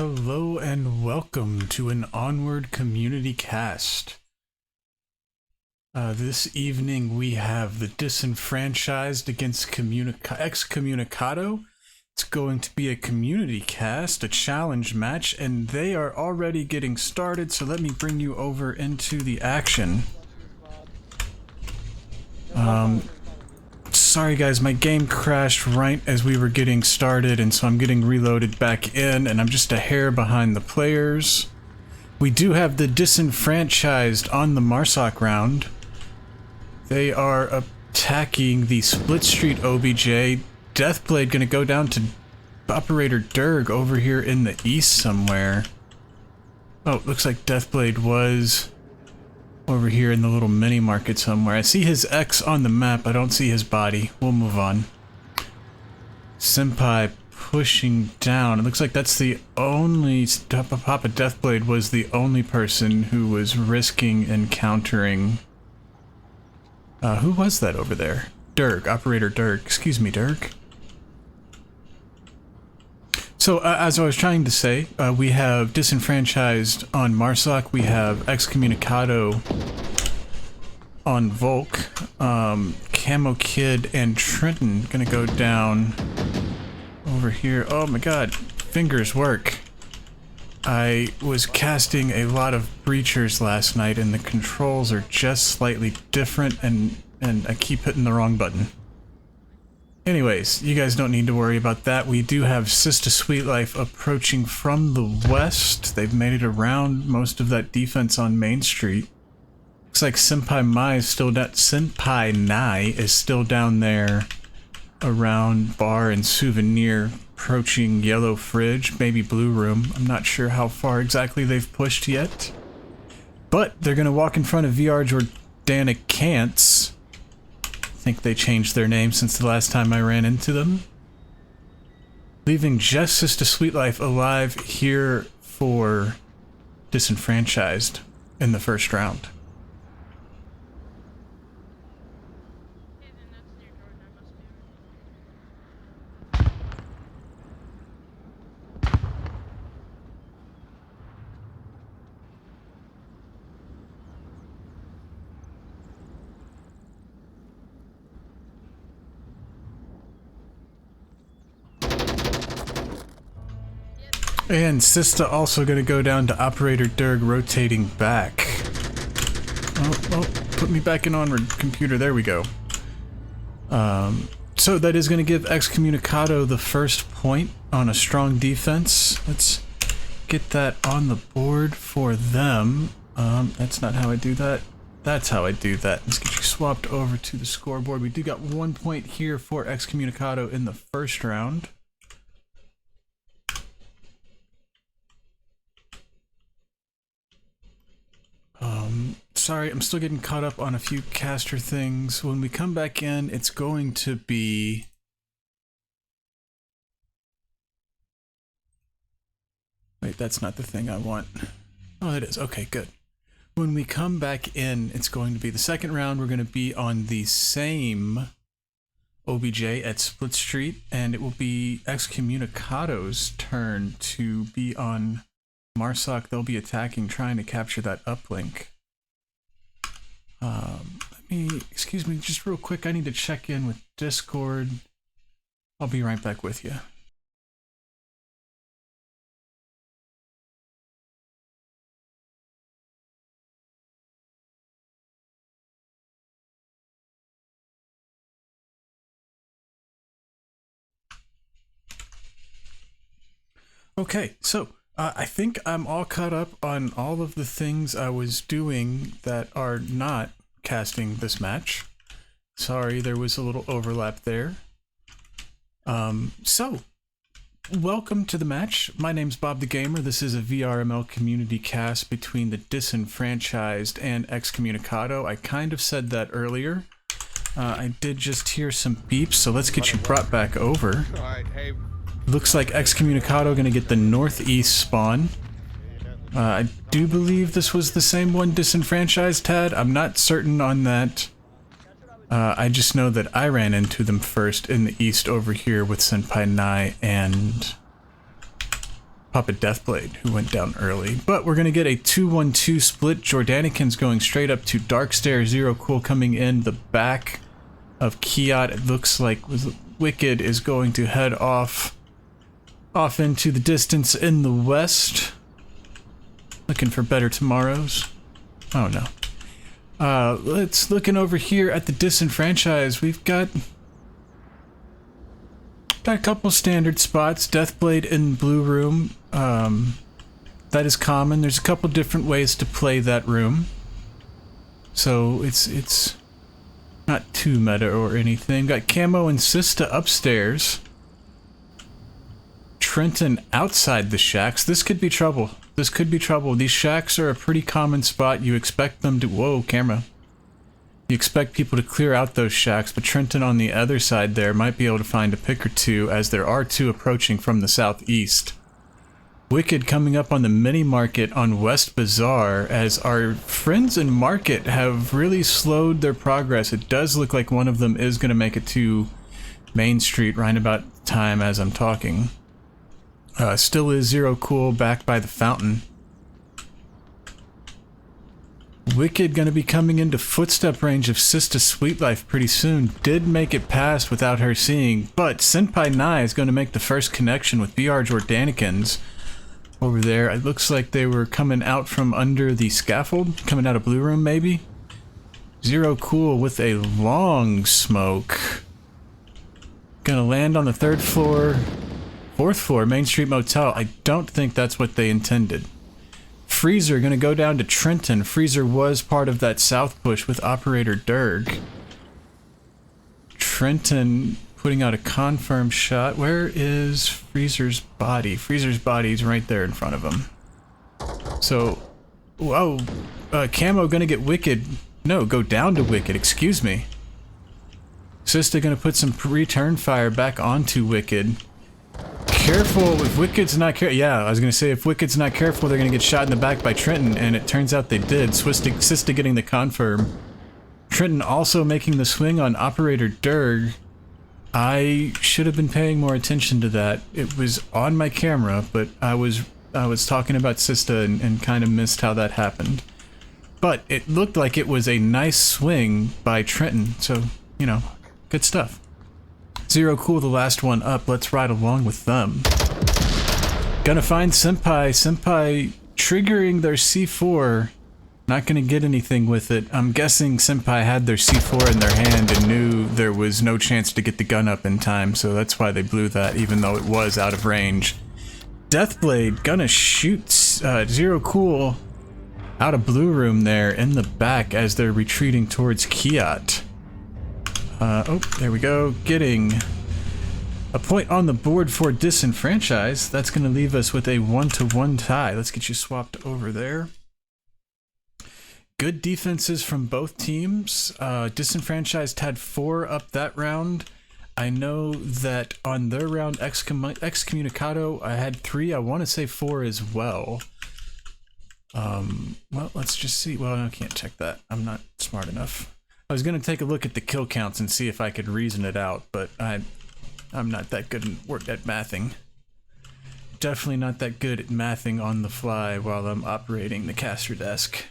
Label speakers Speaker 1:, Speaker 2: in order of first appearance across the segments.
Speaker 1: Hello and welcome to an Onward Community Cast. This evening we have the Disenfranchised against Excommunicado. It's going to be a community cast, a challenge match, and they are already getting started, so let me bring you over into the action. Sorry guys, my game crashed right as we were getting started, and so I'm getting reloaded back in, and I'm just a hair behind the players. We do have the Disenfranchised on the Marsoc round. They are attacking the Split Street OBJ. Deathblade gonna go down to Operator Durg over here in the east somewhere. Oh, looks like Deathblade was over here in the little mini market somewhere. I see his X on the map, I don't see his body. We'll move on. Senpai pushing down. It looks like that's the only... Papa Deathblade was the only person who was risking encountering... who was that over there? Durg, Operator Durg. Excuse me, Durg. So, as I was trying to say, we have Disenfranchised on Marsoc, we have Excommunicado on Volk, Camo Kid and Trenton gonna go down over here. Oh my god, fingers work. I was casting a lot of breachers last night and the controls are just slightly different and I keep hitting the wrong button. Anyways, you guys don't need to worry about that. We do have Sister Sweet Life approaching from the west. They've made it around most of that defense on Main Street. Looks like Senpai Nai is still down there around Bar and Souvenir, approaching Yellow Fridge, maybe Blue Room. I'm not sure how far exactly they've pushed yet. But they're gonna walk in front of VR Jordanic Cants. I think they changed their name since the last time I ran into them. Leaving just Sister Sweet Life alive here for Disenfranchised in the first round. And Sista also gonna go down to Operator Durg, rotating back. Oh, put me back in onward, computer, there we go. So that is gonna give Excommunicado the first point on a strong defense. Let's get that on the board for them. That's not how I do that. That's how I do that. Let's get you swapped over to the scoreboard. We do got 1 point here for Excommunicado in the first round. Sorry, I'm still getting caught up on a few caster things. When we come back in, it's going to be... Wait, that's not the thing I want. Oh, it is. Okay, good. When we come back in, it's going to be the second round. We're going to be on the same OBJ at Split Street, and it will be Excommunicado's turn to be on Marsoc. They'll be attacking, trying to capture that uplink. Excuse me, just real quick, I need to check in with Discord. I'll be right back with you. Okay, so I think I'm all caught up on all of the things I was doing that are not casting this match. Sorry, there was a little overlap there. So, welcome to the match. My name's Bob the Gamer. This is a VRML community cast between the Disenfranchised and Excommunicado. I kind of said that earlier. I did just hear some beeps, so let's get you brought back over. Looks like Excommunicado gonna get the northeast spawn. I do believe this was the same one Disenfranchised had. I'm not certain on that. I just know that I ran into them first in the east over here with Senpai Nai and Papa Deathblade, who went down early. But we're going to get a 2-1-2 split. Jordanikins going straight up to Darkstare. Zero Cool coming in the back of Kiat. It looks like Wicked is going to head off into the distance in the west. Looking for better tomorrows. Oh no. Let's looking over here at the Disenfranchised. We've got a couple standard spots. Deathblade in Blue Room. That is common. There's a couple different ways to play that room. So it's not too meta or anything. Got Camo and Sista upstairs. Trenton outside the shacks. This could be trouble. This could be trouble. These shacks are a pretty common spot. You expect them to... Whoa, camera. You expect people to clear out those shacks, but Trenton on the other side there might be able to find a pick or two, as there are two approaching from the southeast. Wicked coming up on the mini market on West Bazaar, as our friends in market have really slowed their progress. It does look like one of them is going to make it to Main Street right about the time as I'm talking. Still is Zero Cool back by the fountain. Wicked gonna be coming into footstep range of Sista Sweet Life pretty soon. Did make it past without her seeing, but Senpai Nai is gonna make the first connection with BR Jordanikins over there. It looks like they were coming out from under the scaffold, coming out of Blue Room maybe. Zero Cool with a long smoke. Gonna land on the 3rd floor. 4th floor, Main Street Motel. I don't think that's what they intended. Freezer gonna go down to Trenton. Freezer was part of that south push with Operator Derg. Trenton putting out a confirm shot. Where is Freezer's body? Freezer's body's right there in front of him. So, whoa, Camo gonna get Wicked. No, go down to Wicked, excuse me. Sista gonna put some return fire back onto Wicked. Careful, if Wicked's not careful. Yeah, I was gonna say, if Wicked's not careful, they're gonna get shot in the back by Trenton, and it turns out they did. Sista getting the confirm. Trenton also making the swing on Operator Derg. I should have been paying more attention to that. It was on my camera, but I was talking about Sista and kind of missed how that happened. But it looked like it was a nice swing by Trenton, so, you know, good stuff. Zero Cool, the last one up. Let's ride along with them. Gonna find Senpai. Senpai triggering their C4. Not gonna get anything with it. I'm guessing Senpai had their C4 in their hand and knew there was no chance to get the gun up in time, so that's why they blew that, even though it was out of range. Deathblade gonna shoot Zero Cool out of Blue Room there in the back as they're retreating towards Kiat. Oh, there we go. Getting a point on the board for Disenfranchised. That's going to leave us with a 1-1 tie. Let's get you swapped over there. Good defenses from both teams. Disenfranchised had 4 up that round. I know that on their round, Excommunicado, I had 3. I want to say 4 as well. Well, let's just see. Well, I can't check that. I'm not smart enough. I was going to take a look at the kill counts and see if I could reason it out, but I'm not that good at mathing. Definitely not that good at mathing on the fly while I'm operating the caster desk.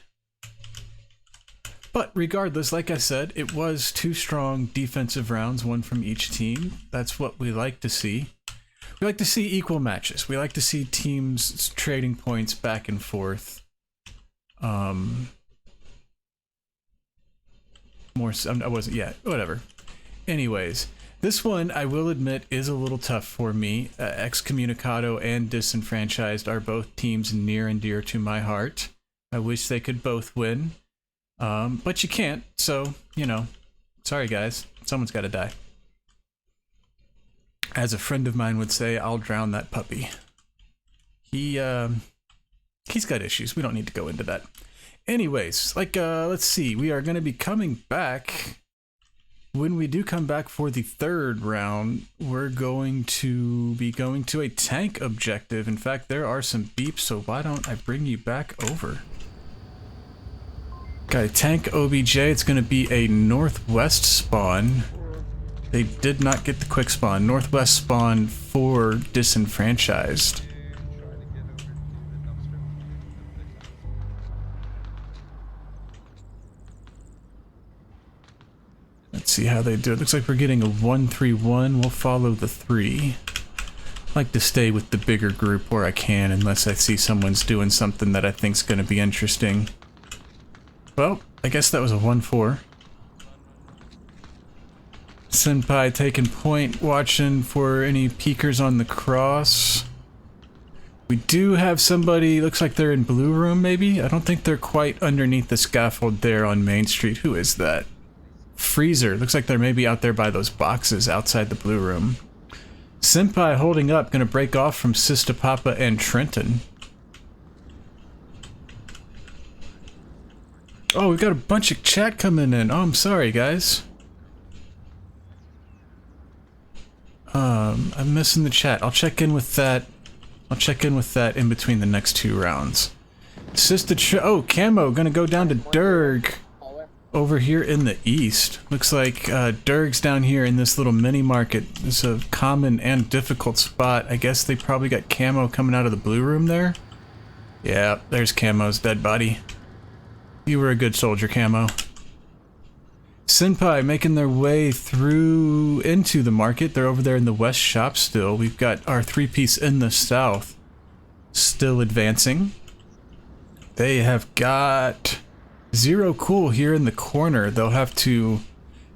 Speaker 1: But regardless, like I said, it was 2 strong defensive rounds, 1 from each team. That's what we like to see. We like to see equal matches. We like to see teams trading points back and forth. I wasn't yet. Whatever. Anyways, this one, I will admit, is a little tough for me. Excommunicado and Disenfranchised are both teams near and dear to my heart. I wish they could both win. But you can't, so, you know, sorry guys. Someone's got to die. As a friend of mine would say, I'll drown that puppy. He's got issues. We don't need to go into that. Anyways, let's see. We are going to be coming back. When we do come back for the 3rd round, we're going to be going to a tank objective. In fact, there are some beeps, so why don't I bring you back over? Got a tank OBJ. It's going to be a northwest spawn. They did not get the quick spawn. Northwest spawn for Disenfranchised. see how they do it. Looks like we're getting a 1-3-1. We'll follow the 3. I like to stay with the bigger group where I can, unless I see someone's doing something that I think's going to be interesting. Well, I guess that was a 1-4. Senpai taking point, watching for any peekers on the cross. We do have somebody, looks like they're in blue room maybe? I don't think they're quite underneath the scaffold there on Main Street. Who is that? Freezer. Looks like they're maybe out there by those boxes outside the blue room. Senpai holding up, gonna break off from Sista Papa and Trenton. Oh, we've got a bunch of chat coming in. Oh, I'm sorry, guys. I'm missing the chat. I'll check in with that. I'll check in with that in between the next 2 rounds. Oh, Camo gonna go down to Durg over here in the east. Looks like Durg's down here in this little mini market. It's a common and difficult spot. I guess they probably got Camo coming out of the blue room there. Yeah, there's Camo's dead body. You were a good soldier, Camo. Senpai making their way through into the market. They're over there in the west shop still. We've got our 3-piece in the south still advancing. They have got Zero Cool here in the corner. They'll have to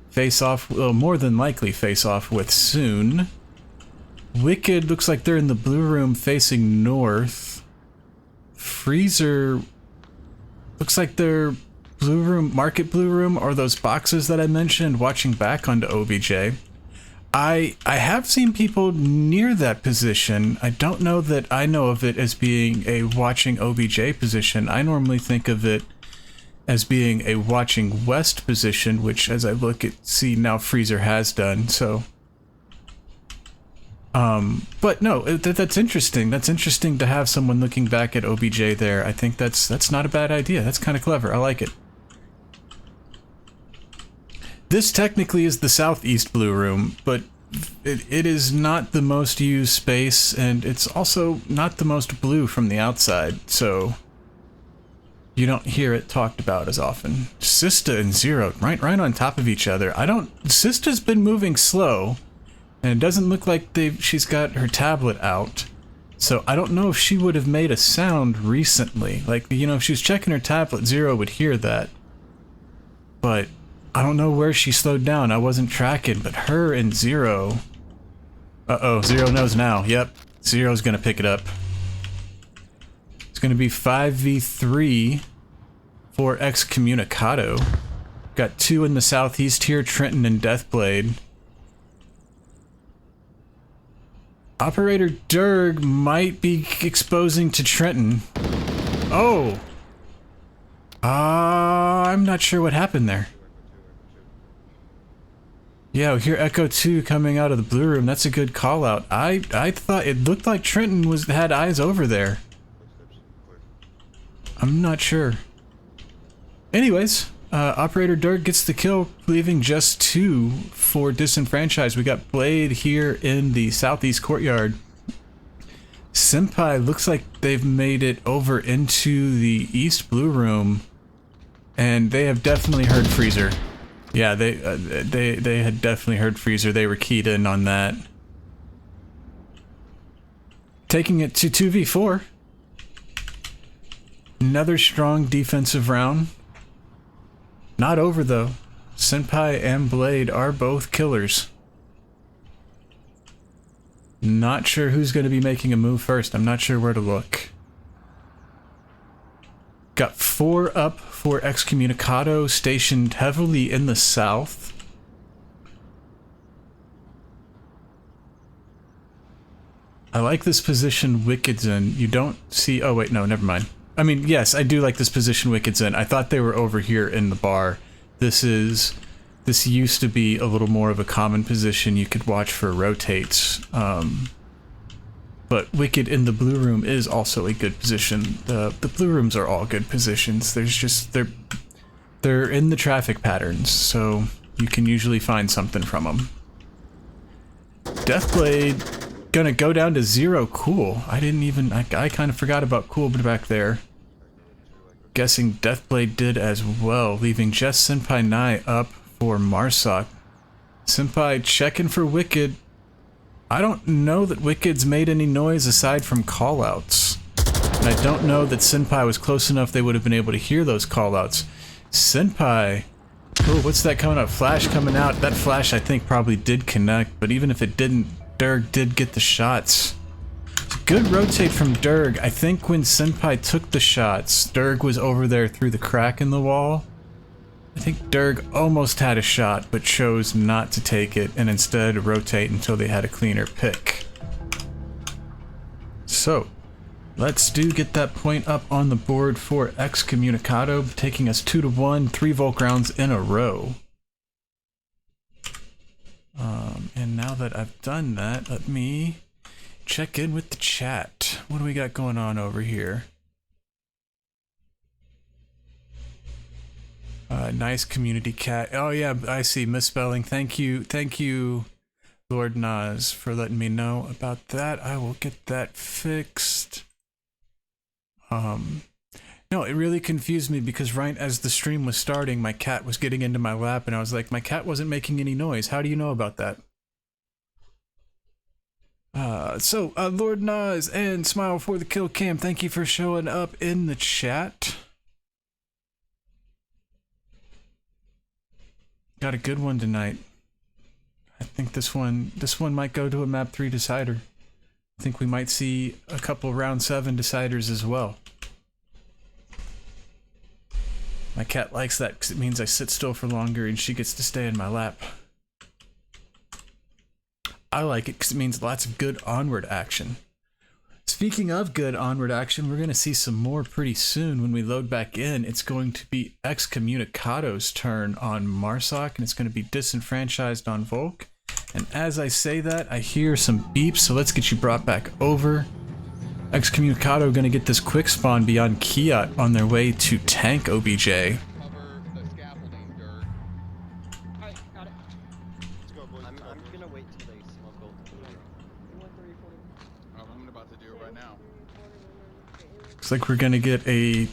Speaker 1: face off, well, more than likely face off with soon. Wicked looks like they're in the blue room facing north. Freezer looks like they're blue room, market blue room, or those boxes that I mentioned, watching back onto OBJ. I have seen people near that position. I don't know that I know of it as being a watching OBJ position. I normally think of it as being a watching west position, which as I look at, see now Freezer has done, so. But no, that's interesting. That's interesting to have someone looking back at OBJ there. I think that's not a bad idea. That's kind of clever. I like it. This technically is the southeast blue room, but it is not the most used space, and it's also not the most blue from the outside, so you don't hear it talked about as often. Sista and Zero, right on top of each other. Sista's been moving slow, and it doesn't look like she's got her tablet out, so I don't know if she would have made a sound recently. Like, you know, if she was checking her tablet, Zero would hear that, but I don't know where she slowed down. I wasn't tracking, but her and Zero... Uh-oh, Zero knows now. Yep, Zero's gonna pick it up. It's gonna be 5v3 for Excommunicado. Got 2 in the southeast here, Trenton and Deathblade. Operator Durg might be exposing to Trenton. Oh! I'm not sure what happened there. Yeah, we hear Echo 2 coming out of the blue room. That's a good call out. I thought it looked like Trenton had eyes over there. I'm not sure. Anyways, Operator Dirk gets the kill, leaving just 2 for Disenfranchised. We got Blade here in the southeast courtyard. Senpai looks like they've made it over into the east blue room, and they have definitely heard Freezer. Yeah, they had definitely heard Freezer. They were keyed in on that. Taking it to 2v4. Another strong defensive round. Not over though. Senpai and Blade are both killers. Not sure who's going to be making a move first. I'm not sure where to look. Got 4 up for Excommunicado, stationed heavily in the south. I like this position Wicked's in. You don't see... Oh wait, no, never mind. I mean, yes, I do like this position Wicked's in. I thought they were over here in the bar. This used to be a little more of a common position you could watch for rotates. But Wicked in the blue room is also a good position. The blue rooms are all good positions. There's just they're in the traffic patterns, so you can usually find something from them. Deathblade gonna go down to 0 Cool. I kind of forgot about Cool back there. Guessing Deathblade did as well, leaving just Senpai Nai up for Marsoc. Senpai checking for Wicked. I don't know that Wicked's made any noise aside from callouts. And I don't know that Senpai was close enough they would have been able to hear those callouts. Senpai. Oh, what's that coming up? Flash coming out. That flash I think probably did connect, but even if it didn't, Durg did get the shots. Good rotate from Durg. I think when Senpai took the shots, Durg was over there through the crack in the wall. I think Durg almost had a shot, but chose not to take it and instead rotate until they had a cleaner pick. So, let's get that point up on the board for Excommunicado, taking us 2-1, 3 Volk rounds in a row. And now that I've done that, let me check in with the chat. What do we got going on over here? Nice community cat. Oh yeah, I see misspelling. Thank you, Lord Nas, for letting me know about that. I will get that fixed. No, it really confused me because right as the stream was starting, my cat was getting into my lap and I was like, my cat wasn't making any noise. How do you know about that? Lord Nas and Smile for the Kill Cam, thank you for showing up in the chat. Got a good one tonight. I think this one might go to a map 3 decider. I think we might see a couple round 7 deciders as well. My cat likes that because it means I sit still for longer and she gets to stay in my lap. I like it because it means lots of good onward action. Speaking of good onward action, we're going to see some more pretty soon when we load back in. It's going to be Excommunicado's turn on Marsoc, and it's going to be Disenfranchised on Volk. And as I say that, I hear some beeps, so let's get you brought back over. Excommunicado going to get this quick spawn beyond Kiat on their way to tank OBJ. Looks like we're gonna get a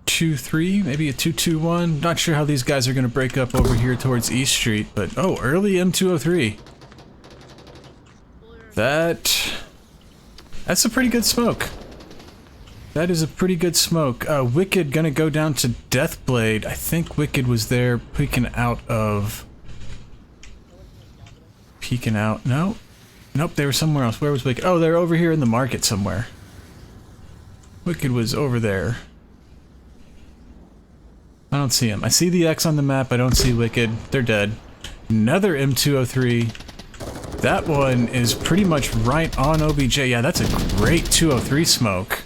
Speaker 1: 2-3, maybe a 2-2-1. Not sure how these guys are gonna break up over here towards East Street, but oh, early M203. That's a pretty good smoke. That is a pretty good smoke. Wicked gonna go down to Deathblade. I think Wicked was there peeking out. No? Nope, they were somewhere else. Where was Wicked? Oh, they're over here in the market somewhere. Wicked was over there. I don't see him. I see the X on the map. I don't see Wicked. They're dead. Another M203. That one is pretty much right on OBJ. Yeah, that's a great 203 smoke.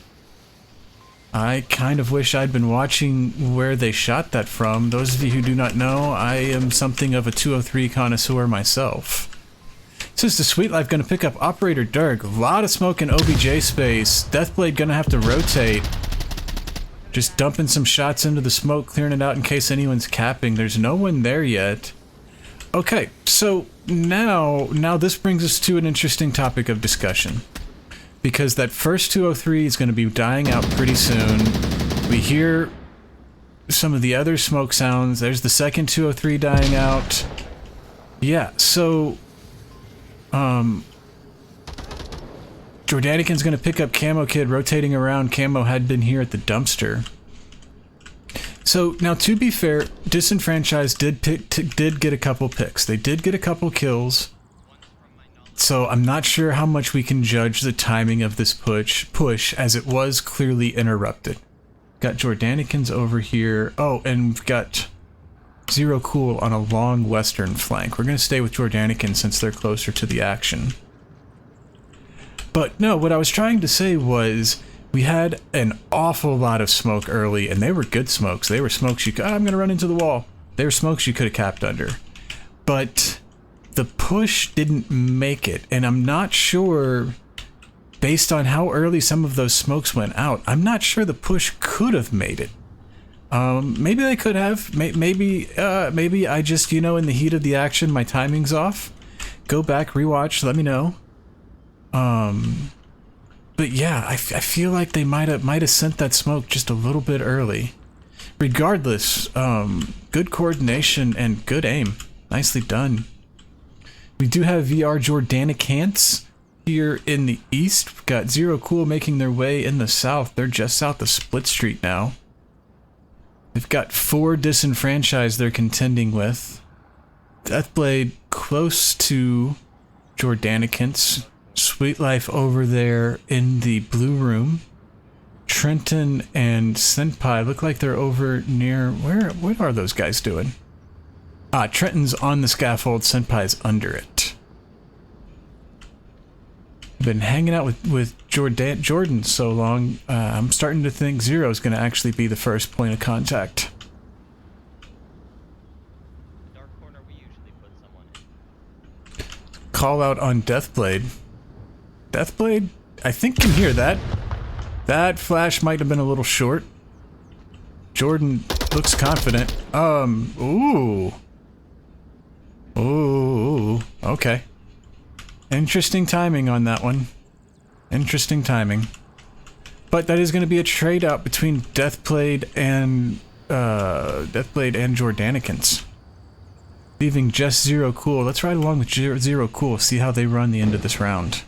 Speaker 1: I kind of wish I'd been watching where they shot that from. Those of you who do not know, I am something of a 203 connoisseur myself. This is the Sweet Life gonna pick up Operator Durg. A lot of smoke in OBJ space. Deathblade gonna have to rotate. Just dumping some shots into the smoke, clearing it out in case anyone's capping. There's no one there yet. Okay, so now this brings us to an interesting topic of discussion. Because that first 203 is gonna be dying out pretty soon. We hear some of the other smoke sounds. There's the second 203 dying out. Yeah, so Jordanican's gonna pick up Camo Kid rotating around. Camo had been here at the dumpster. So now, to be fair, Disenfranchised did get a couple picks. They did get a couple kills. So I'm not sure how much we can judge the timing of this push as it was clearly interrupted. Got Jordanicans over here. Oh, and we've got Zero Cool on a long western flank. We're going to stay with Jordanican since they're closer to the action. But no, what I was trying to say was we had an awful lot of smoke early, and they were good smokes. They were smokes you could... I'm going to run into the wall. They were smokes you could have capped under. But the push didn't make it, and I'm not sure, based on how early some of those smokes went out, I'm not sure the push could have made it. Maybe they could have. Maybe I just, you know, in the heat of the action, my timing's off. Go back, rewatch, let me know. But yeah, I feel like they might have sent that smoke just a little bit early. Regardless, good coordination and good aim. Nicely done. We do have VR Jordanicants here in the east. We've got Zero Cool making their way in the south. They're just south of Split Street now. They've got 4 Disenfranchised they're contending with. Deathblade close to Jordanicants. Sweet Life over there in the blue room. Trenton and Senpai look like they're over near... What are those guys doing? Trenton's on the scaffold, Senpai's under it. Been hanging out with Jordan so long, I'm starting to think Zero's gonna actually be the first point of contact.
Speaker 2: Dark corner we usually put someone in.
Speaker 1: Call out on Deathblade. Deathblade, I think can hear that. That flash might have been a little short. Jordan looks confident. Ooh. Ooh, okay. Interesting timing on that one. Interesting timing. But that is going to be a trade out between Deathblade and Jordanicants. Leaving just Zero Cool. Let's ride along with Zero Cool, see how they run the end of this round.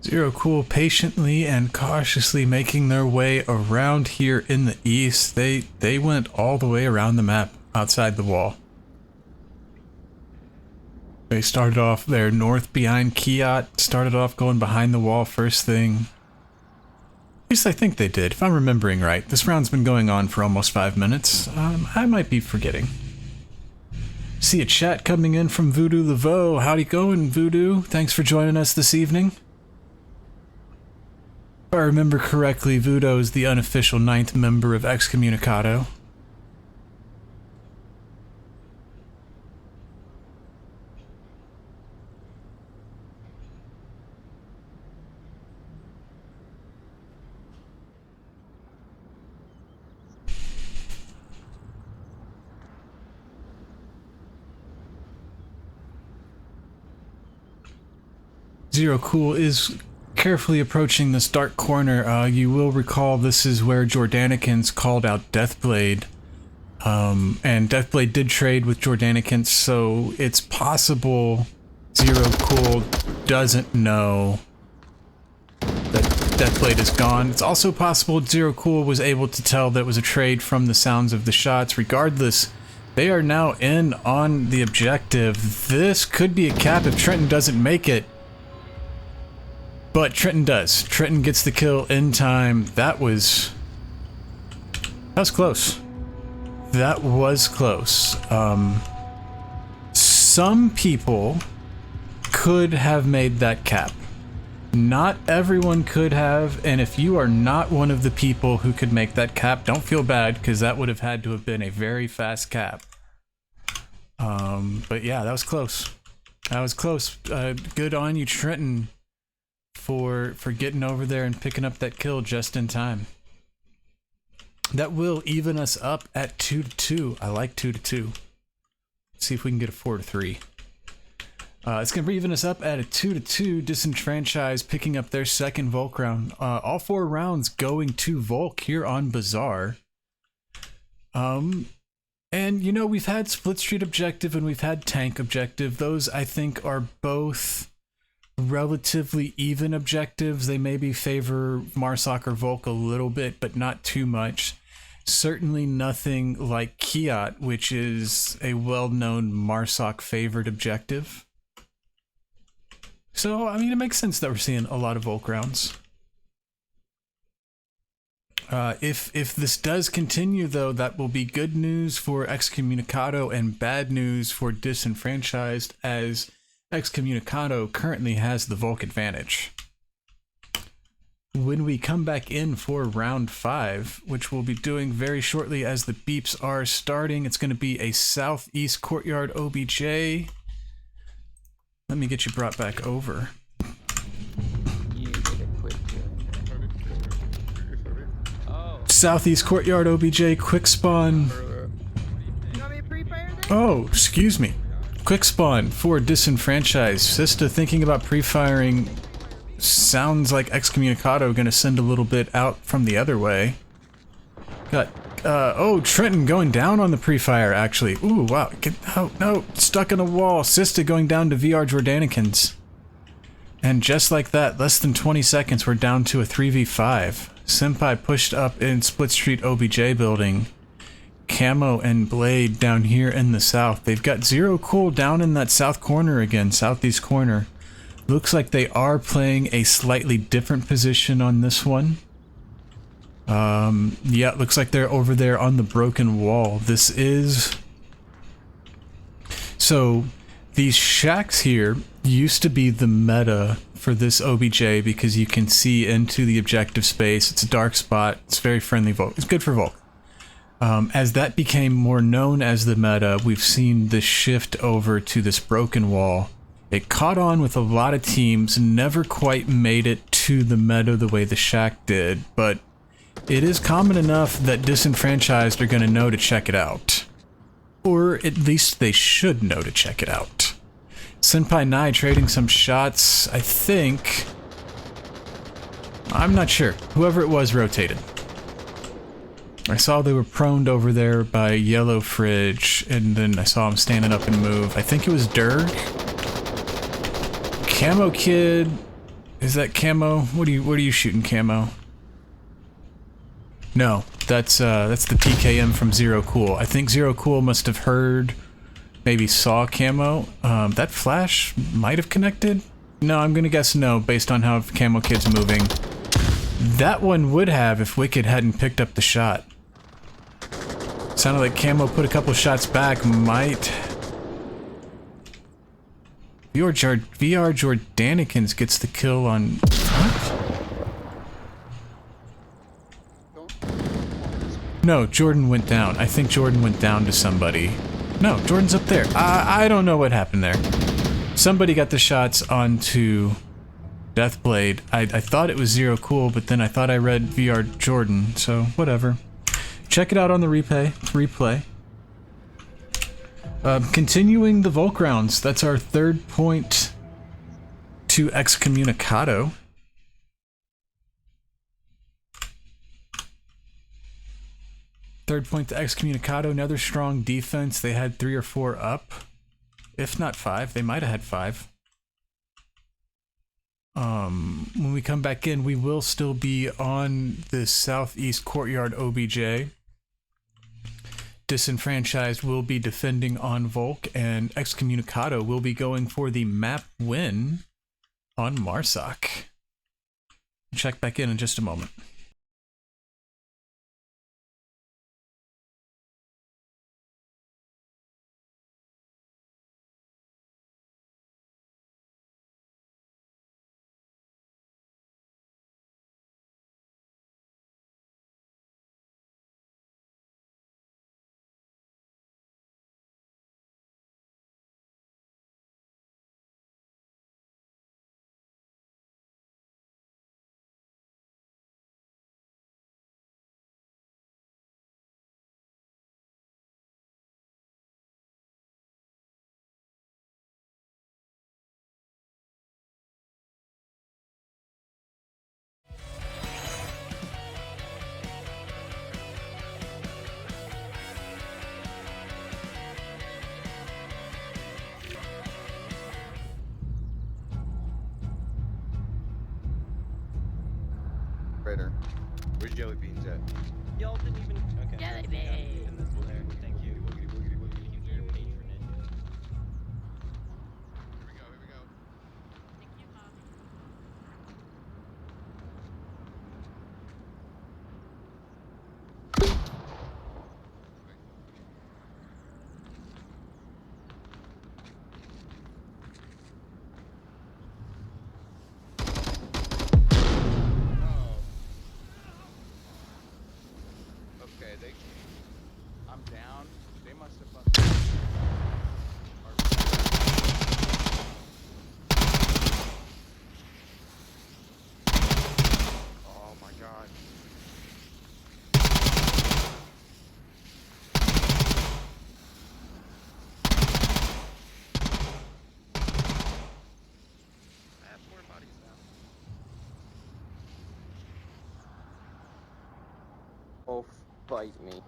Speaker 1: Zero Cool patiently and cautiously making their way around here in the east. They went all the way around the map outside the wall. They started off there north behind Kiat, started off going behind the wall first thing. At least I think they did, if I'm remembering right. This round's been going on for almost 5 minutes. I might be forgetting. See a chat coming in from Voodoo Laveau. Howdy going, Voodoo? Thanks for joining us this evening. If I remember correctly, Voodoo is the unofficial 9th member of Excommunicado. Zero Cool is carefully approaching this dark corner. You will recall this is where Jordanicants called out Deathblade. And Deathblade did trade with Jordanicants, so it's possible Zero Cool doesn't know that Deathblade is gone. It's also possible Zero Cool was able to tell that it was a trade from the sounds of the shots. Regardless, they are now in on the objective. This could be a cap if Trenton doesn't make it. But Trenton does. Trenton gets the kill in time. That was close. That was close. Some people could have made that cap. Not everyone could have, and if you are not one of the people who could make that cap, don't feel bad, because that would have had to have been a very fast cap. But yeah, that was close. That was close. Good on you, Trenton, for getting over there and picking up that kill just in time. That will even us up at 2-2. I like 2-2. Let's see if we can get a 4-3. It's going to even us up at a 2-2. Disenfranchised picking up their second Volk round. All 4 rounds going to Volk here on Bazaar. And you know, we've had Split Street objective and we've had Tank objective. Those I think are both relatively even objectives. They maybe favor Marsoc or Volk a little bit, but not too much. Certainly nothing like Kiat, which is a well-known Marsoc favored objective. So, I mean, it makes sense that we're seeing a lot of Volk rounds. If this does continue, though, that will be good news for Excommunicado and bad news for Disenfranchised, as Excommunicado currently has the Volk advantage. When we come back in for round 5, which we'll be doing very shortly as the beeps are starting, it's going to be a southeast courtyard OBJ. Let me get you brought back over.
Speaker 3: You did it quick,
Speaker 2: Oh.
Speaker 1: Southeast Courtyard OBJ, quick spawn.
Speaker 4: You want me to pre-fire this?
Speaker 1: Oh, excuse me. Quick spawn for Disenfranchised. Sista thinking about pre-firing. Sounds like Excommunicado gonna send a little bit out from the other way. Got, oh, Trenton going down on the pre-fire, actually. Ooh, wow. Oh, no. Stuck in a wall. Sista going down to VR Jordanikins. And just like that, less than 20 seconds, we're down to a 3v5. Senpai pushed up in Split Street OBJ building. Camo and Blade down here in the south. They've got Zero Cool down in that south corner again, southeast corner. Looks like they are playing a slightly different position on this one. Yeah, it looks like they're over there on the broken wall. This is... So, these shacks here used to be the meta for this OBJ because you can see into the objective space. It's a dark spot. It's very friendly Volk. It's good for Volk. As that became more known as the meta, we've seen the shift over to this broken wall. It caught on with a lot of teams, never quite made it to the meta the way the shack did, but it is common enough that Disenfranchised are going to know to check it out. Or at least they should know to check it out. Senpai Nai trading some shots, I think... I'm not sure. Whoever it was rotated. I saw they were proned over there by Yellow Fridge, and then I saw him standing up and move. I think it was Durg. Camo Kid. Is that Camo? What are you shooting, Camo? No, that's the PKM from Zero Cool. I think Zero Cool must have heard, maybe saw Camo. That flash might have connected? No, I'm gonna guess no, based on how Camo Kid's moving. That one would have if Wicked hadn't picked up the shot. Sounded like Camo put a couple shots back, might... VR Jordanikins gets the kill on... What? No, Jordan went down. I think Jordan went down to somebody. No, Jordan's up there. I don't know what happened there. Somebody got the shots onto Deathblade. I thought it was Zero Cool, but then I thought I read VR Jordan, so whatever. Check it out on the replay. Continuing the Volk rounds. That's our third point to Excommunicado. Third point to Excommunicado. Another strong defense. They had 3 or 4 up. If not 5. They might have had 5. When we come back in, we will still be on the Southeast Courtyard OBJ. Disenfranchised will be defending on Volk, and Excommunicado will be going for the map win on Marsoc. Check back in just a moment.
Speaker 5: Where's Jelly Beans at?
Speaker 2: Y'all didn't even. Okay.
Speaker 4: Jelly beans.
Speaker 2: And this will there. Thank you. Thank you for your patronage.
Speaker 5: Here we go. Okay, I'm down. god.
Speaker 2: I have 4 bodies now.
Speaker 3: Oh, bite me.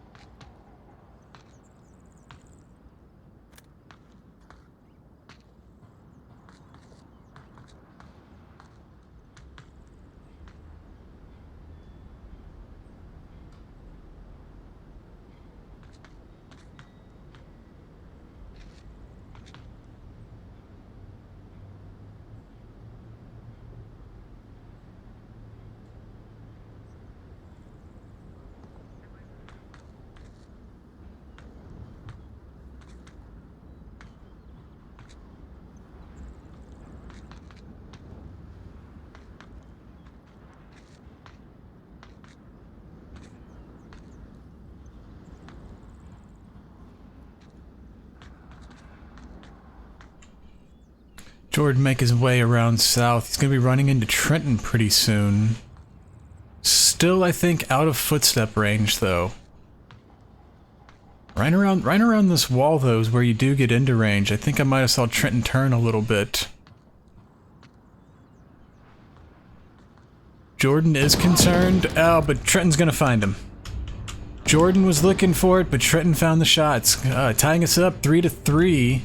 Speaker 1: Jordan make his way around south. He's going to be running into Trenton pretty soon. Still, I think, out of footstep range, though. Right around this wall, though, is where you do get into range. I think I might have saw Trenton turn a little bit. Jordan is concerned. Oh, but Trenton's going to find him. Jordan was looking for it, but Trenton found the shots. Tying us up 3-3.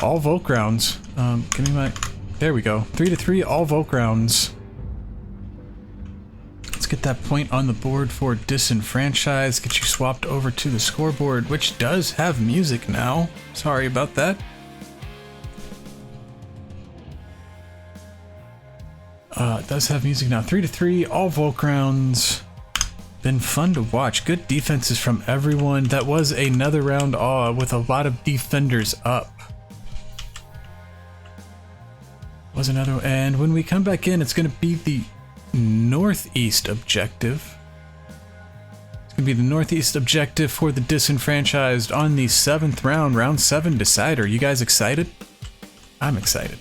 Speaker 1: All Volk rounds. Give me my... There we go. 3-3, all Volk rounds. Let's get that point on the board for Disenfranchised. Get you swapped over to the scoreboard, which does have music now. Sorry about that. It does have music now. 3-3, all Volk rounds. Been fun to watch. Good defenses from everyone. That was another round with a lot of defenders up. Was another, and when we come back in, it's going to be the northeast objective. It's going to be the northeast objective for the Disenfranchised on the 7th round, round 7 decider. You guys excited? I'm excited.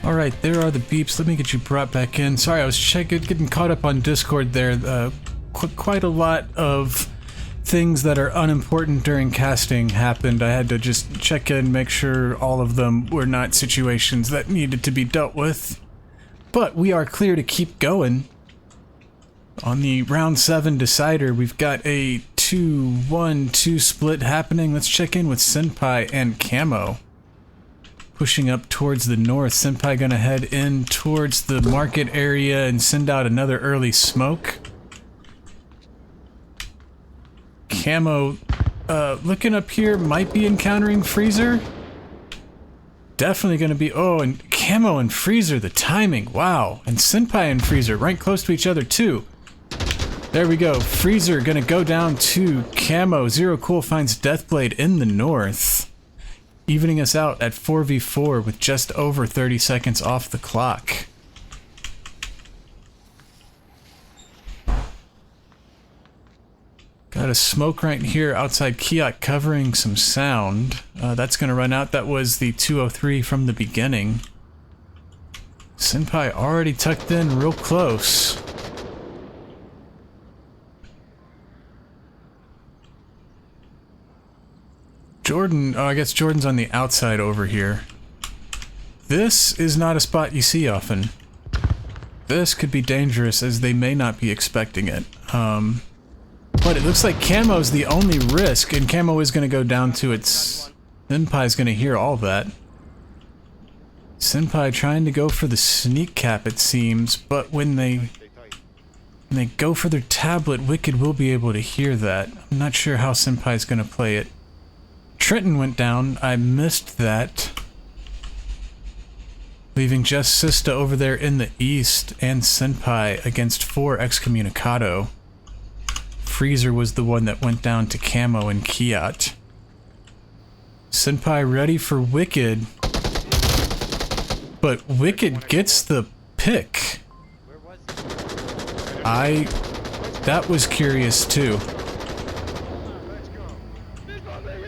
Speaker 1: Alright, there are the beeps. Let me get you brought back in. Sorry, I was getting caught up on Discord there. Quite a lot of things that are unimportant during casting happened. I had to just check in, make sure all of them were not situations that needed to be dealt with. But we are clear to keep going. On the round 7 decider, we've got a 2-1-2 split happening. Let's check in with Senpai and Camo. Pushing up towards the north. Senpai gonna head in towards the market area and send out another early smoke. Camo, looking up here, might be encountering Freezer. Definitely gonna be, oh, and Camo and Freezer, the timing, wow. And Senpai and Freezer, right close to each other too. There we go, Freezer gonna go down to Camo. Zero Cool finds Deathblade in the north. Evening us out at 4v4 with just over 30 seconds off the clock. Got a smoke right here outside Kiot covering some sound. That's going to run out. That was the 203 from the beginning. Senpai already tucked in real close. Jordan, I guess Jordan's on the outside over here. This is not a spot you see often. This could be dangerous as they may not be expecting it. But it looks like Camo's the only risk, and Camo is going to go down to its... Senpai's gonna hear all that. Senpai trying to go for the sneak cap, it seems, but when they go for their tablet, Wicked will be able to hear that. I'm not sure how Senpai's gonna play it. Trenton went down. I missed that. Leaving just Sista over there in the east and Senpai against 4 Excommunicado. Freezer was the one that went down to Camo and Kiat. Senpai ready for Wicked. But Wicked gets the pick.
Speaker 2: Where was
Speaker 1: That was curious too.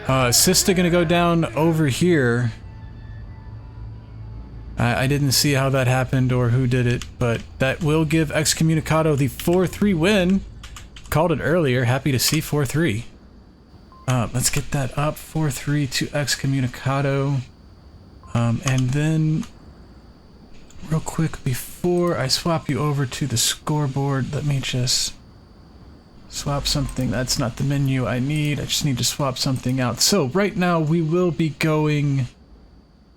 Speaker 1: Sista gonna go down over here. I didn't see how that happened or who did it, but that will give Excommunicado the 4-3 win. Called it earlier. Happy to see 4-3. Let's get that up. 4-3 to Excommunicado. And then, real quick, before I swap you over to the scoreboard, let me just swap something. That's not the menu I need. I just need to swap something out. So, right now, we will be going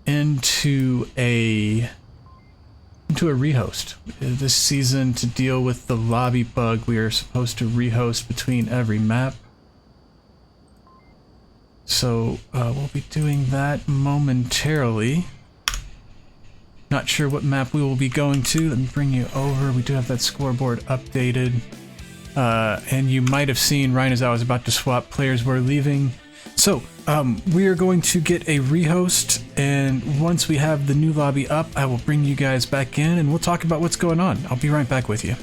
Speaker 1: into a rehost. This season, to deal with the lobby bug, we are supposed to rehost between every map. So we'll be doing that momentarily. Not sure what map we will be going to. Let me bring you over. We do have that scoreboard updated. And you might have seen right as I was about to swap, players were leaving. So, we are going to get a rehost, and once we have the new lobby up, I will bring you guys back in, and we'll talk about what's going on. I'll be right back with you.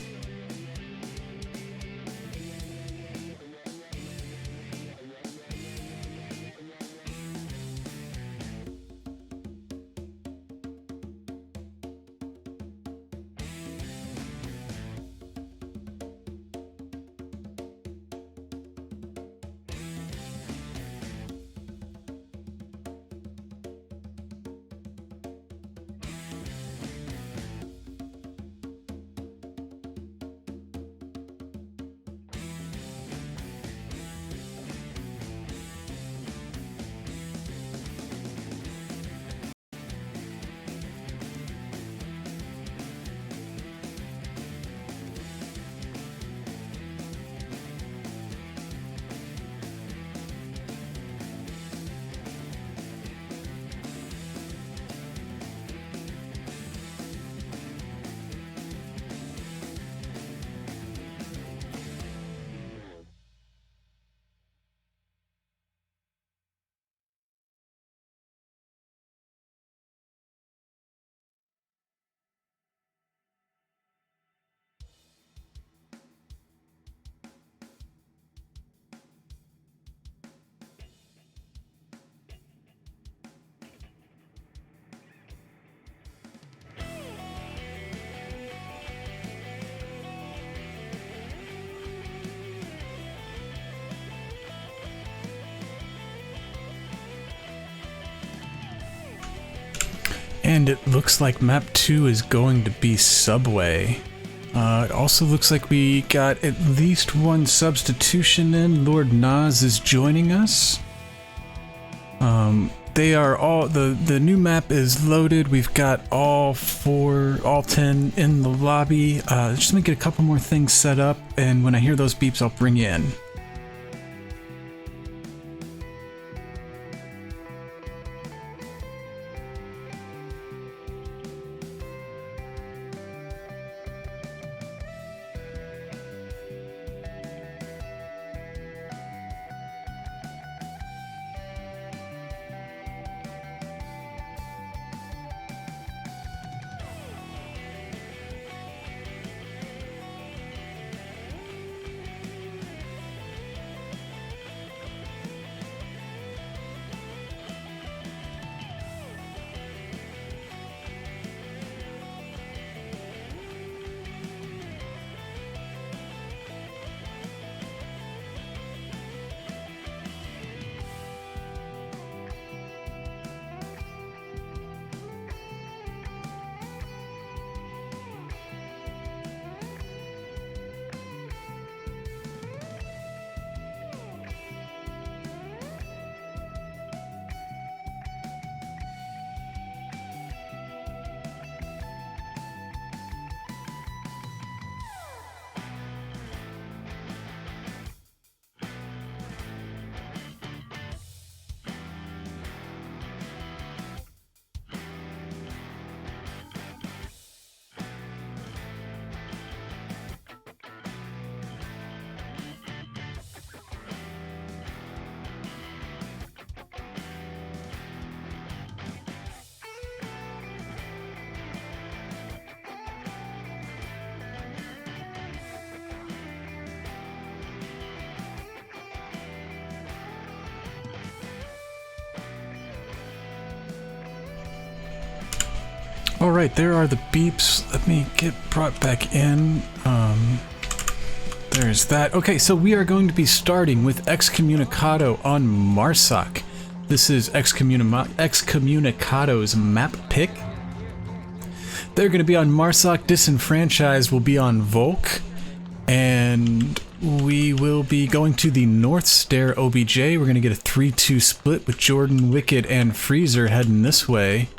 Speaker 1: And it looks like map 2 is going to be Subway. It also looks like we got at least one substitution in. Lord Nas is joining us. They are all, the new map is loaded. We've got all 10 in the lobby. Just let me get a couple more things set up, and when I hear those beeps, I'll bring you in. All right, there are the beeps. Let me get brought back in. There's that. Okay, so we are going to be starting with Excommunicado on Marsoc. This is Excommunicado's map pick. They're going to be on Marsoc. Disenfranchised will be on Volk. And we will be going to the North Stair OBJ. We're going to get a 3-2 split with Jordan, Wicked, and Freezer heading this way.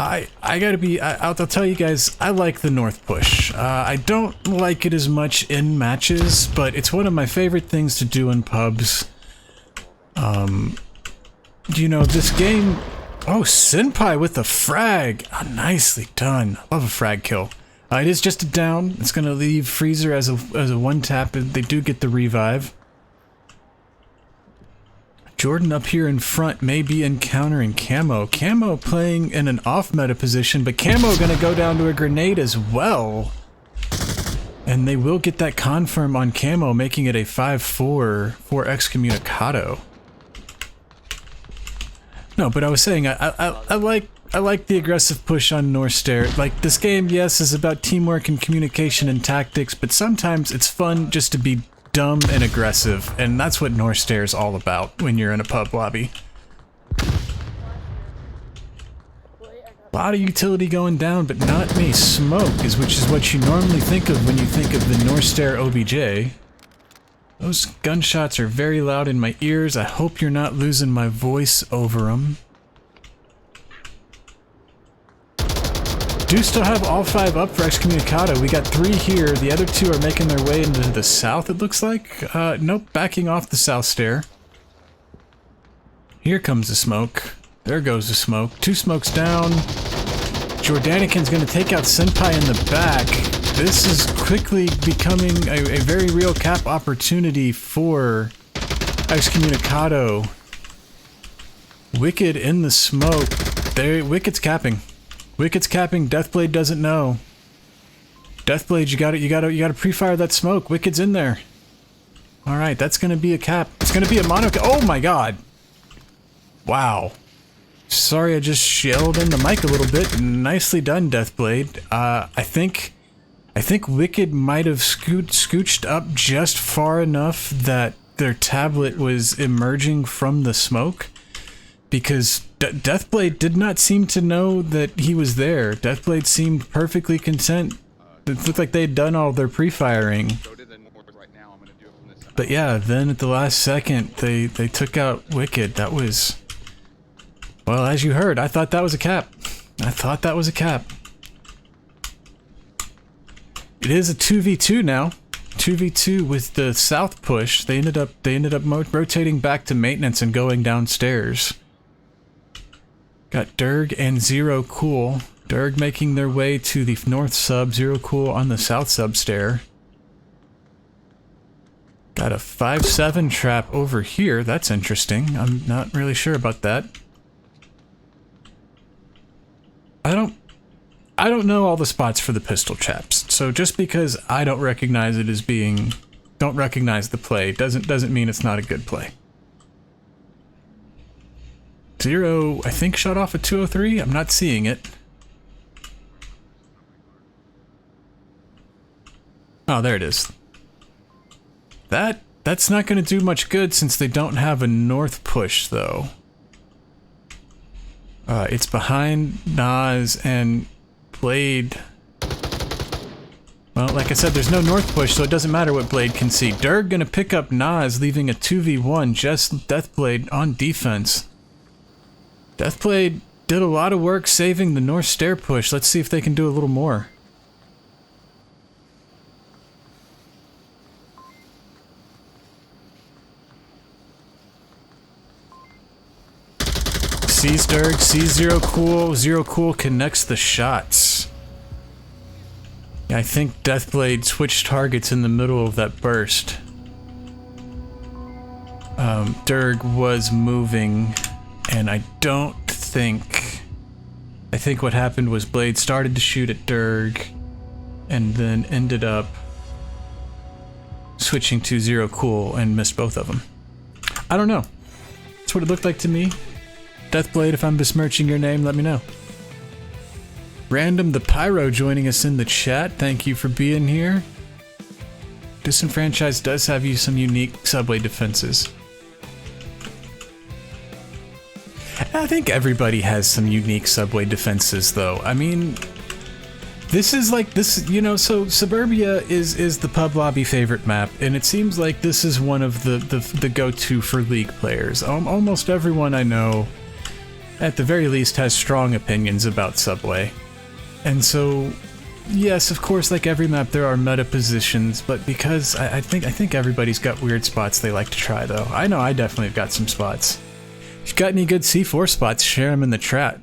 Speaker 1: I gotta be, I'll tell you guys, I like the North Push. I don't like it as much in matches, but it's one of my favorite things to do in pubs. You know, this game... Oh, Senpai with the frag! Oh, nicely done. Love a frag kill. It is just a down. It's gonna leave Freezer as a one-tap, and they do get the revive. Jordan up here in front may be encountering Camo. Camo playing in an off-meta position, but Camo gonna go down to a grenade as well. And they will get that confirm on Camo, making it a 5-4 for Excommunicado. No, but I was saying, I like the aggressive push on North Stair. Like, this game, yes, is about teamwork and communication and tactics, but sometimes it's fun just to be dumb and aggressive, and that's what North Stair is all about when you're in a pub lobby. A lot of utility going down, but not me. Smoke which is what you normally think of when you think of the North Stair OBJ. Those gunshots are very loud in my ears. I hope you're not losing my voice over them. Do still have all 5 up for Excommunicado. We got 3 here. The other 2 are making their way into the south, it looks like. Nope, backing off the south stair. Here comes the smoke. There goes the smoke. 2 smokes down. Jordanican's gonna take out Senpai in the back. This is quickly becoming a very real cap opportunity for Excommunicado. Wicked in the smoke. There, Wicked's capping. Wicked's capping. Deathblade doesn't know. Deathblade, you gotta pre-fire that smoke. Wicked's in there. All right, that's gonna be a cap. It's gonna be a mono. Oh my god! Wow. Sorry, I just shelled in the mic a little bit. Nicely done, Deathblade. I think Wicked might have scooched up just far enough that their tablet was emerging from the smoke. Because Deathblade did not seem to know that he was there. Deathblade seemed perfectly content. It looked like they'd done all their pre-firing. But yeah, then at the last second, they took out Wicked. That was... Well, as you heard, I thought that was a cap. I thought that was a cap. It is a 2v2 now. 2v2 with the south push. They ended up rotating back to maintenance and going downstairs. Got Durg and Zero Cool. Durg making their way to the north sub, Zero Cool on the south sub stair. Got a 5-7 trap over here. That's interesting. I'm not really sure about that. I don't know all the spots for the pistol traps. So just because I don't recognize it as being... Don't recognize the play doesn't mean it's not a good play. Zero, I think, shot off a 203. I'm not seeing it. Oh, there it is. That's not going to do much good since they don't have a north push, though. It's behind Nas and Blade. Well, like I said, there's no north push, so it doesn't matter what Blade can see. Durg gonna pick up Nas, leaving a 2v1, just Deathblade on defense. Deathblade did a lot of work saving the north stair push. Let's see if they can do a little more. Sees Durg, sees Zero Cool. Zero Cool connects the shots. Yeah, I think Deathblade switched targets in the middle of that burst. Durg was moving, and I don't think... I think what happened was Blade started to shoot at Durg, and then ended up switching to Zero Cool and missed both of them. I don't know. That's what it looked like to me. Deathblade, if I'm besmirching your name, let me know. Random the Pyro joining us in the chat. Thank you for being here. Disenfranchised does have you some unique subway defenses. I think everybody has some unique subway defenses, though. I mean, this is like this, you know. So Suburbia is the pub lobby favorite map, and it seems like this is one of the go-to for League players. Almost everyone I know, at the very least, has strong opinions about Subway, and so. Yes, of course, like every map, there are meta positions, but because I think everybody's got weird spots they like to try, though. I know I definitely have got some spots. If you've got any good C4 spots, share them in the chat.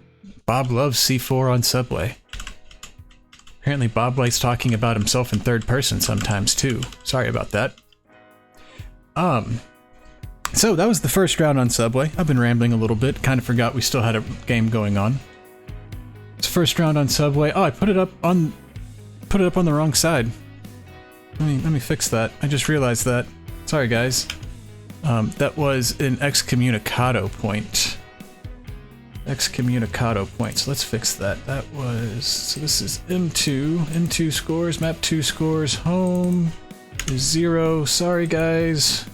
Speaker 1: Bob loves C4 on Subway. Apparently Bob likes talking about himself in third person sometimes, too. Sorry about that. So that was the first round on Subway. I've been rambling a little bit, kind of forgot we still had a game going on. It's first round on Subway. Oh, I put it up on the wrong side. Let me fix that. I just realized that. Sorry, guys. That was an Excommunicado point. Excommunicado point. So let's fix that. That was... So this is M2. M2 scores. Map 2 scores. Home is 0. Sorry, guys.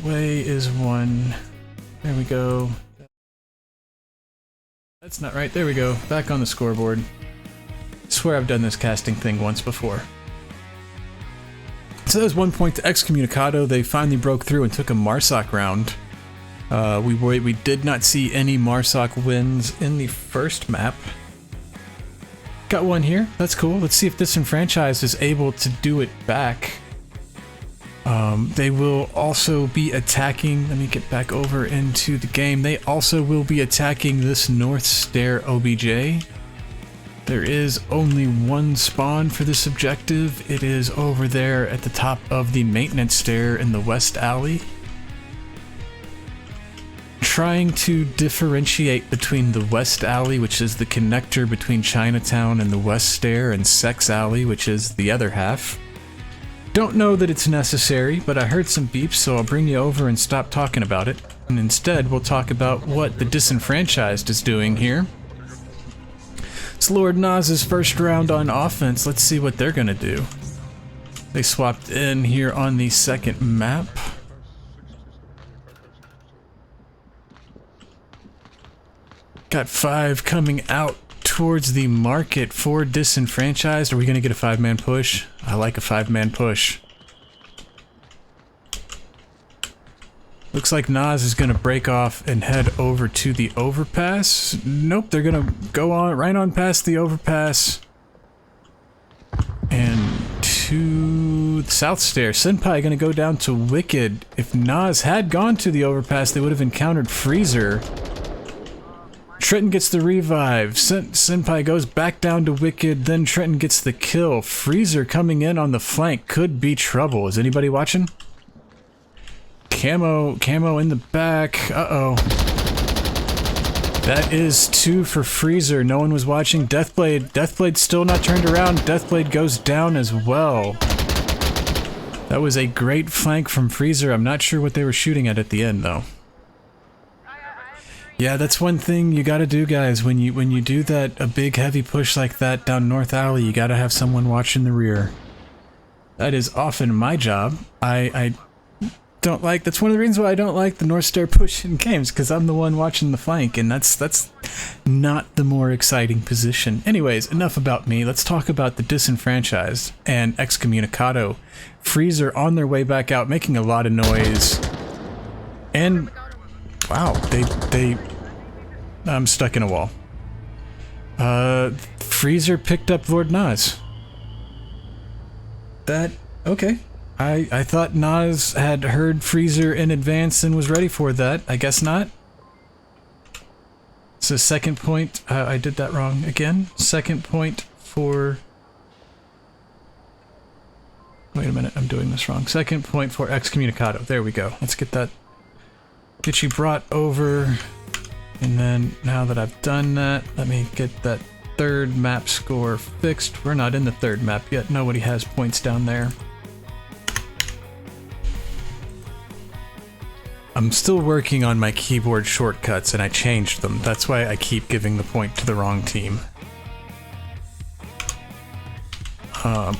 Speaker 1: Away is 1. There we go. That's not right. There we go. Back on the scoreboard. I swear I've done this casting thing once before. So that was 1 point to Excommunicado. They finally broke through and took a Marsoc round. We did not see any Marsoc wins in the first map. Got one here. That's cool. Let's see if Disenfranchised is able to do it back. They will also be attacking... Let me get back over into the game. They also will be attacking this North Stair OBJ. There is only one spawn for this objective. It is over there at the top of the maintenance stair in the west alley. Trying to differentiate between the west alley, which is the connector between Chinatown and the west stair, and Sex Alley, which is the other half. Don't know that it's necessary, but I heard some beeps, so I'll bring you over and stop talking about it. And instead, we'll talk about what the Disenfranchised is doing here. It's Lord Naz's first round on offense. Let's see what they're gonna do. They swapped in here on the second map. Got 5 coming out towards the market for Disenfranchised. Are we gonna get a 5-man push? I like a 5-man push. Looks like Nas is gonna break off and head over to the overpass. Nope, they're gonna go on right on past the overpass and to the south stair. Senpai gonna go down to Wicked. If Nas had gone to the overpass, they would have encountered Freezer. Trenton gets the revive. Senpai goes back down to Wicked, then Trenton gets the kill. Freezer coming in on the flank could be trouble. Is anybody watching? Camo in the back. Uh-oh. That is 2 for Freezer. No one was watching. Deathblade still not turned around. Deathblade goes down as well. That was a great flank from Freezer. I'm not sure what they were shooting at the end, though. Yeah, that's one thing you gotta do, guys. When you do that, a big heavy push like that down North Alley, you gotta have someone watching the rear. That is often my job. I don't like... That's one of the reasons why I don't like the North Stair push in games, because I'm the one watching the flank, and that's not the more exciting position. Anyways, enough about me. Let's talk about the Disenfranchised and Excommunicado. Freezer on their way back out, making a lot of noise. And... wow, I'm stuck in a wall. Freezer picked up Lord Nas. Okay. I thought Nas had heard Freezer in advance and was ready for that. I guess not. So second point, I did that wrong again. Second point for... Wait a minute, I'm doing this wrong. Second point for Excommunicado. There we go. Let's get that... Get you brought over. And then, now that I've done that, let me get that third map score fixed. We're not in the third map yet. Nobody has points down there. I'm still working on my keyboard shortcuts and I changed them. That's why I keep giving the point to the wrong team.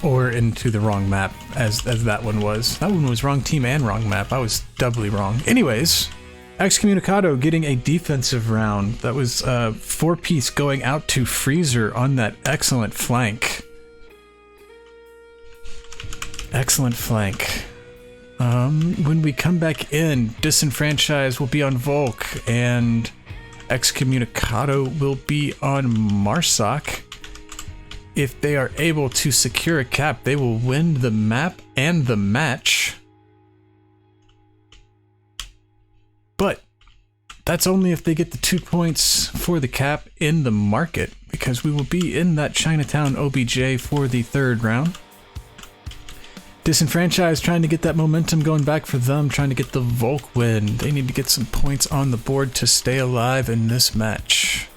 Speaker 1: Or into the wrong map, as that one was. That one was wrong team and wrong map. I was doubly wrong. Anyways, Excommunicado getting a defensive round. That was 4-piece going out to Freezer on that excellent flank. Excellent flank. When we come back in, Disenfranchised will be on Volk, and Excommunicado will be on Marsoc. If they are able to secure a cap, they will win the map and the match. But that's only if they get the 2 points for the cap in the market, because we will be in that Chinatown OBJ for the 3rd round. Disenfranchised trying to get that momentum going back for them, trying to get the Volk win. They need to get some points on the board to stay alive in this match.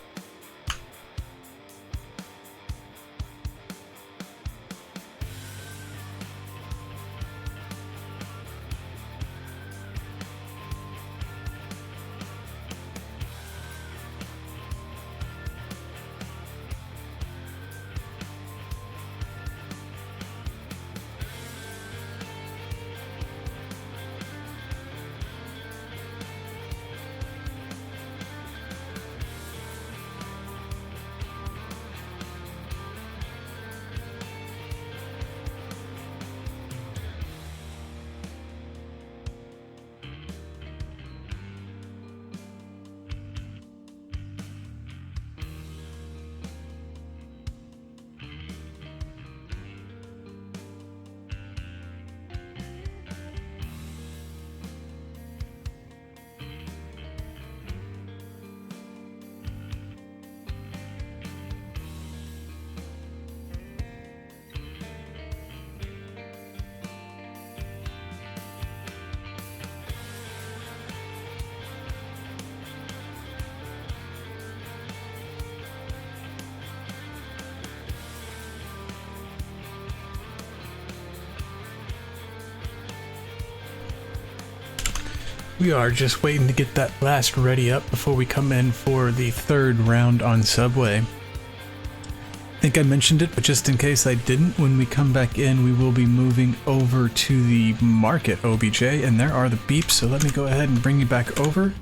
Speaker 1: We are just waiting to get that last ready up before we come in for the 3rd round on Subway. I think I mentioned it, but just in case I didn't, when we come back in, we will be moving over to the market OBJ, and there are the beeps, so let me go ahead and bring you back over.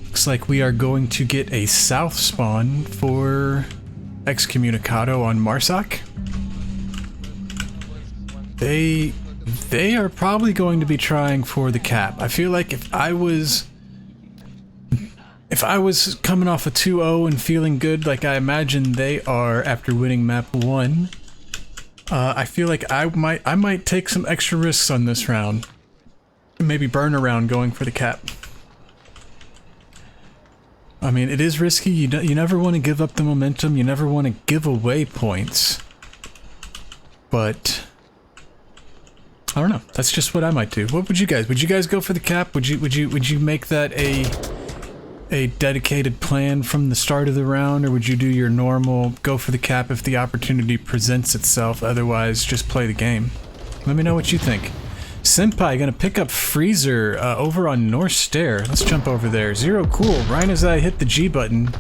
Speaker 1: Looks like we are going to get a south spawn for Excommunicado on Marsoc. They are probably going to be trying for the cap. I feel like if I was coming off a 2-0 and feeling good like I imagine they are after winning map 1, I feel like I might take some extra risks on this round. Maybe burn a round going for the cap. I mean, it is risky. You never want to give up the momentum. You never want to give away points. But I don't know. That's just what I might do. What would you guys? Would you guys go for the cap? Would you make that a dedicated plan from the start of the round, or would you do your normal go for the cap if the opportunity presents itself? Otherwise, just play the game. Let me know what you think. Senpai gonna pick up Freezer over on North Stair. Let's jump over there. Zero cool. Right as I hit the G button,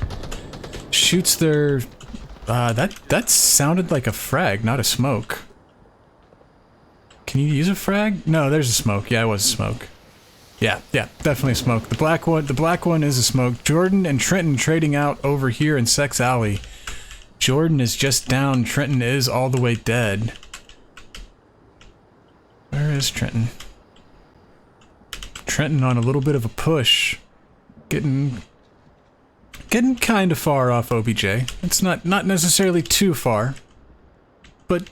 Speaker 1: shoots their. That sounded like a frag, not a smoke. Can you use a frag? No, there's a smoke. Yeah, it was a smoke. Yeah, definitely a smoke. The black one is a smoke. Jordan and Trenton trading out over here in Sex Alley. Jordan is just down. Trenton is all the way dead. Where is Trenton? Trenton on a little bit of a push. Getting kind of far off OBJ. It's not necessarily too far. But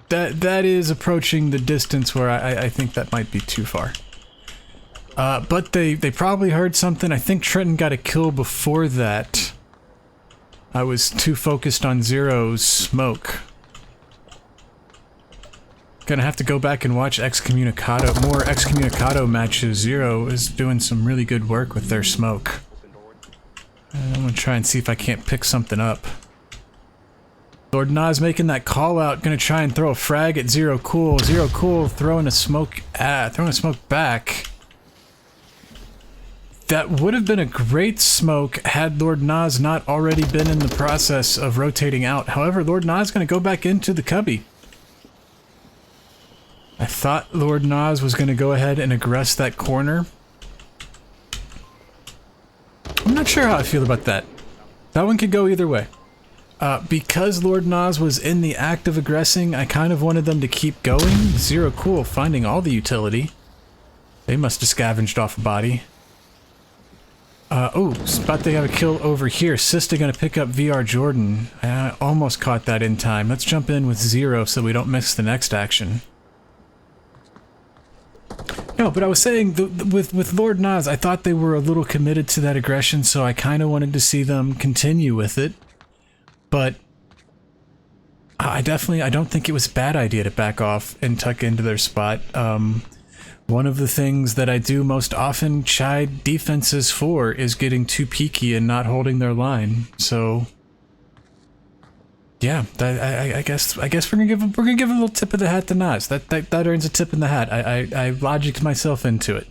Speaker 1: that is approaching the distance where I think that might be too far. But they probably heard something. I think Trenton got a kill before that. I was too focused on Zero's smoke. Gonna have to go back and watch Excommunicado, more Excommunicado matches. Zero is doing some really good work with their smoke. I'm gonna try and see if I can't pick something up. Lord Nas making that call out, gonna try and throw a frag at Zero Cool. Zero Cool throwing a smoke back. That would have been a great smoke had Lord Nas not already been in the process of rotating out. However, Lord Nas is going to go back into the cubby. I thought Lord Nas was going to go ahead and aggress that corner. I'm not sure how I feel about that. That one could go either way. Because Lord Nas was in the act of aggressing, I kind of wanted them to keep going. Zero cool, finding all the utility. They must have scavenged off a body. Oh, spot they have a kill over here. Sista gonna pick up VR Jordan. I almost caught that in time. Let's jump in with Zero so we don't miss the next action. No, but I was saying, with Lord Nas, I thought they were a little committed to that aggression, so I kind of wanted to see them continue with it. But I don't think it was a bad idea to back off and tuck into their spot. One of the things that I do most often chide defenses for is getting too peaky and not holding their line. So yeah, I guess we're gonna give a little tip of the hat to Nas. That earns a tip in the hat. I logicked myself into it.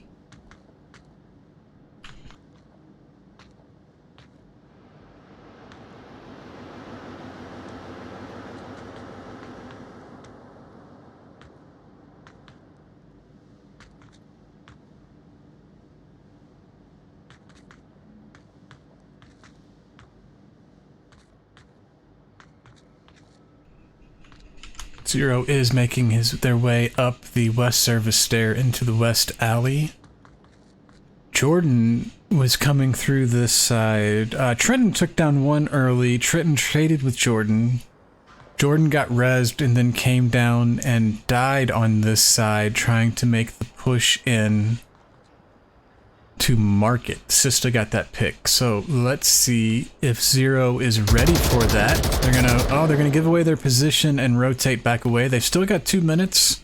Speaker 1: Zero is making their way up the west service stair into the west alley. Jordan was coming through this side. Trenton took down one early. Trenton traded with Jordan. Jordan got rezzed and then came down and died on this side trying to make the push in to market. Sista got that pick. So let's see if Zero is ready for that. They're gonna give away their position and rotate back away. They've still got 2 minutes.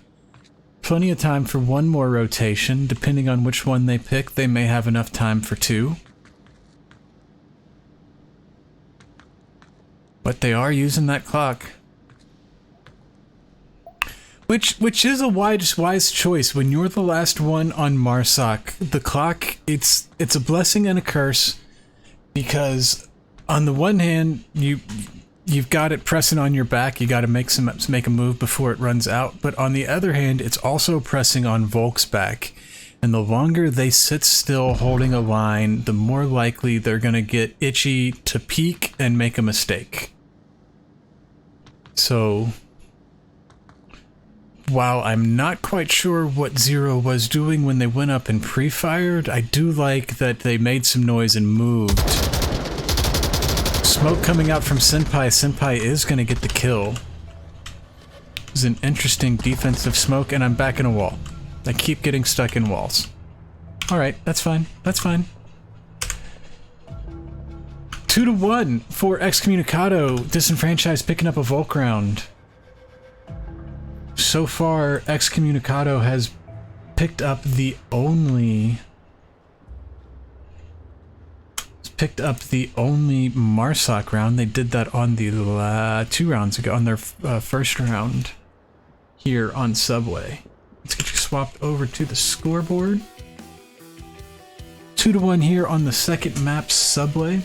Speaker 1: Plenty of time for one more rotation. Depending on which one they pick, they may have enough time for 2. But they are using that clock. Which is a wise choice. When you're the last one on Marsoc, the clock, it's a blessing and a curse, because on the one hand, you've got it pressing on your back, you got to make a move before it runs out, but on the other hand, it's also pressing on Volk's back, and the longer they sit still holding a line, the more likely they're going to get itchy to peek and make a mistake. So while I'm not quite sure what Zero was doing when they went up and pre-fired, I do like that they made some noise and moved. Smoke coming out from Senpai. Senpai is going to get the kill. It's an interesting defensive smoke, and I'm back in a wall. I keep getting stuck in walls. Alright, that's fine. That's fine. 2-1 for Excommunicado. Disenfranchised picking up a Volk round. So far, Excommunicado has picked up the only Marsoc round. They did that on the 2 rounds ago, on their first round here on Subway. Let's get you swapped over to the scoreboard. 2-1 here on the second map, Subway.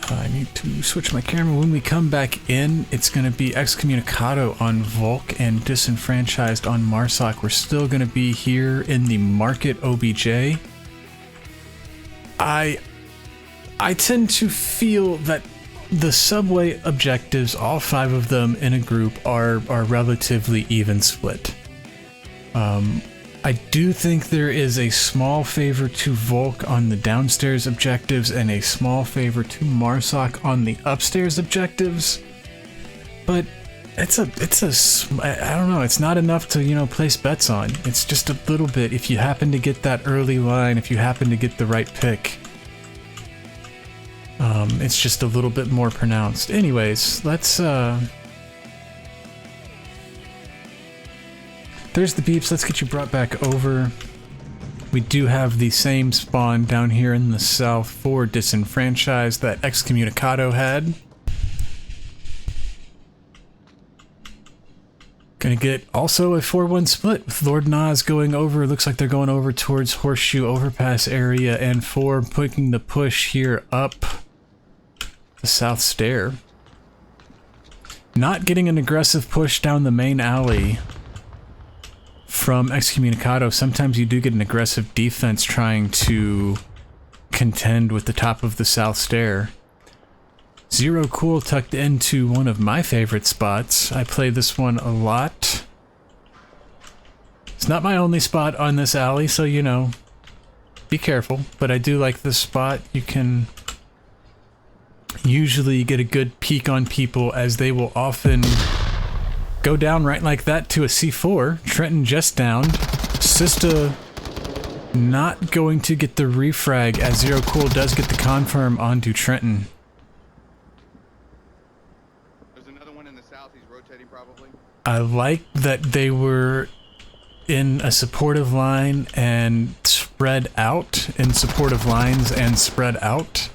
Speaker 1: I need to switch my camera. When we come back in, it's going to be Excommunicado on Volk and Disenfranchised on Marsoc. We're still going to be here in the Market OBJ. I tend to feel that the Subway objectives, all 5 of them in a group, are relatively even split. I do think there is a small favor to Volk on the downstairs objectives and a small favor to Marsoc on the upstairs objectives, but I don't know, it's not enough to, you know, place bets on. It's just a little bit. If you happen to get that early line, if you happen to get the right pick, it's just a little bit more pronounced. Anyways, let's there's the beeps. Let's get you brought back over. We do have the same spawn down here in the south for Disenfranchised that Excommunicado had. Gonna get also a 4-1 split with Lord Nas going over. Looks like they're going over towards Horseshoe Overpass area, and 4 putting the push here up the south stair. Not getting an aggressive push down the main alley from Excommunicado. Sometimes you do get an aggressive defense trying to contend with the top of the south stair. Zero Cool tucked into one of my favorite spots. I play this one a lot. It's not my only spot on this alley, so you know, be careful. But I do like this spot. You can usually get a good peek on people as they will often go down right like that to a C4. Trenton just downed. Sista not going to get the refrag as Zero Cool does get the confirm onto Trenton. I like that they were in a supportive line and spread out, in supportive lines and spread out.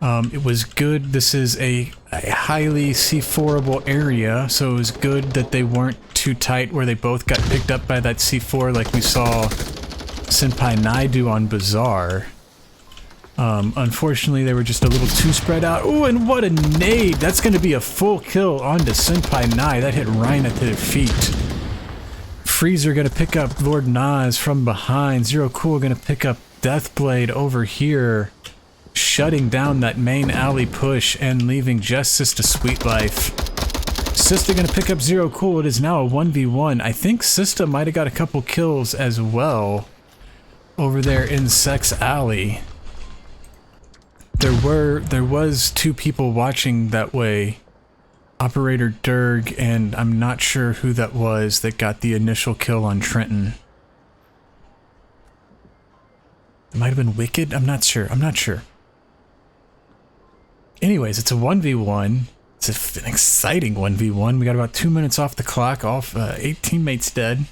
Speaker 1: It was good. This is a highly C4able area, so it was good that they weren't too tight where they both got picked up by that C4 like we saw Senpai Nai do on Bazaar. Unfortunately, they were just a little too spread out. Ooh, and what a nade! That's going to be a full kill onto Senpai Nai. That hit right at their feet. Freezer going to pick up Lord Nas from behind. Zero Cool going to pick up Deathblade over here, shutting down that main alley push and leaving just Sista Sweet Life. Sista going to pick up Zero Cool. It is now a 1v1. I think Sista might have got a couple kills as well over there in Sex Alley. There was 2 people watching that way. Operator Durg, and I'm not sure who that was that got the initial kill on Trenton. It might have been Wicked? I'm not sure. Anyways, it's a 1v1. It's an exciting 1v1. We got about 2 minutes off the clock. 8 teammates dead.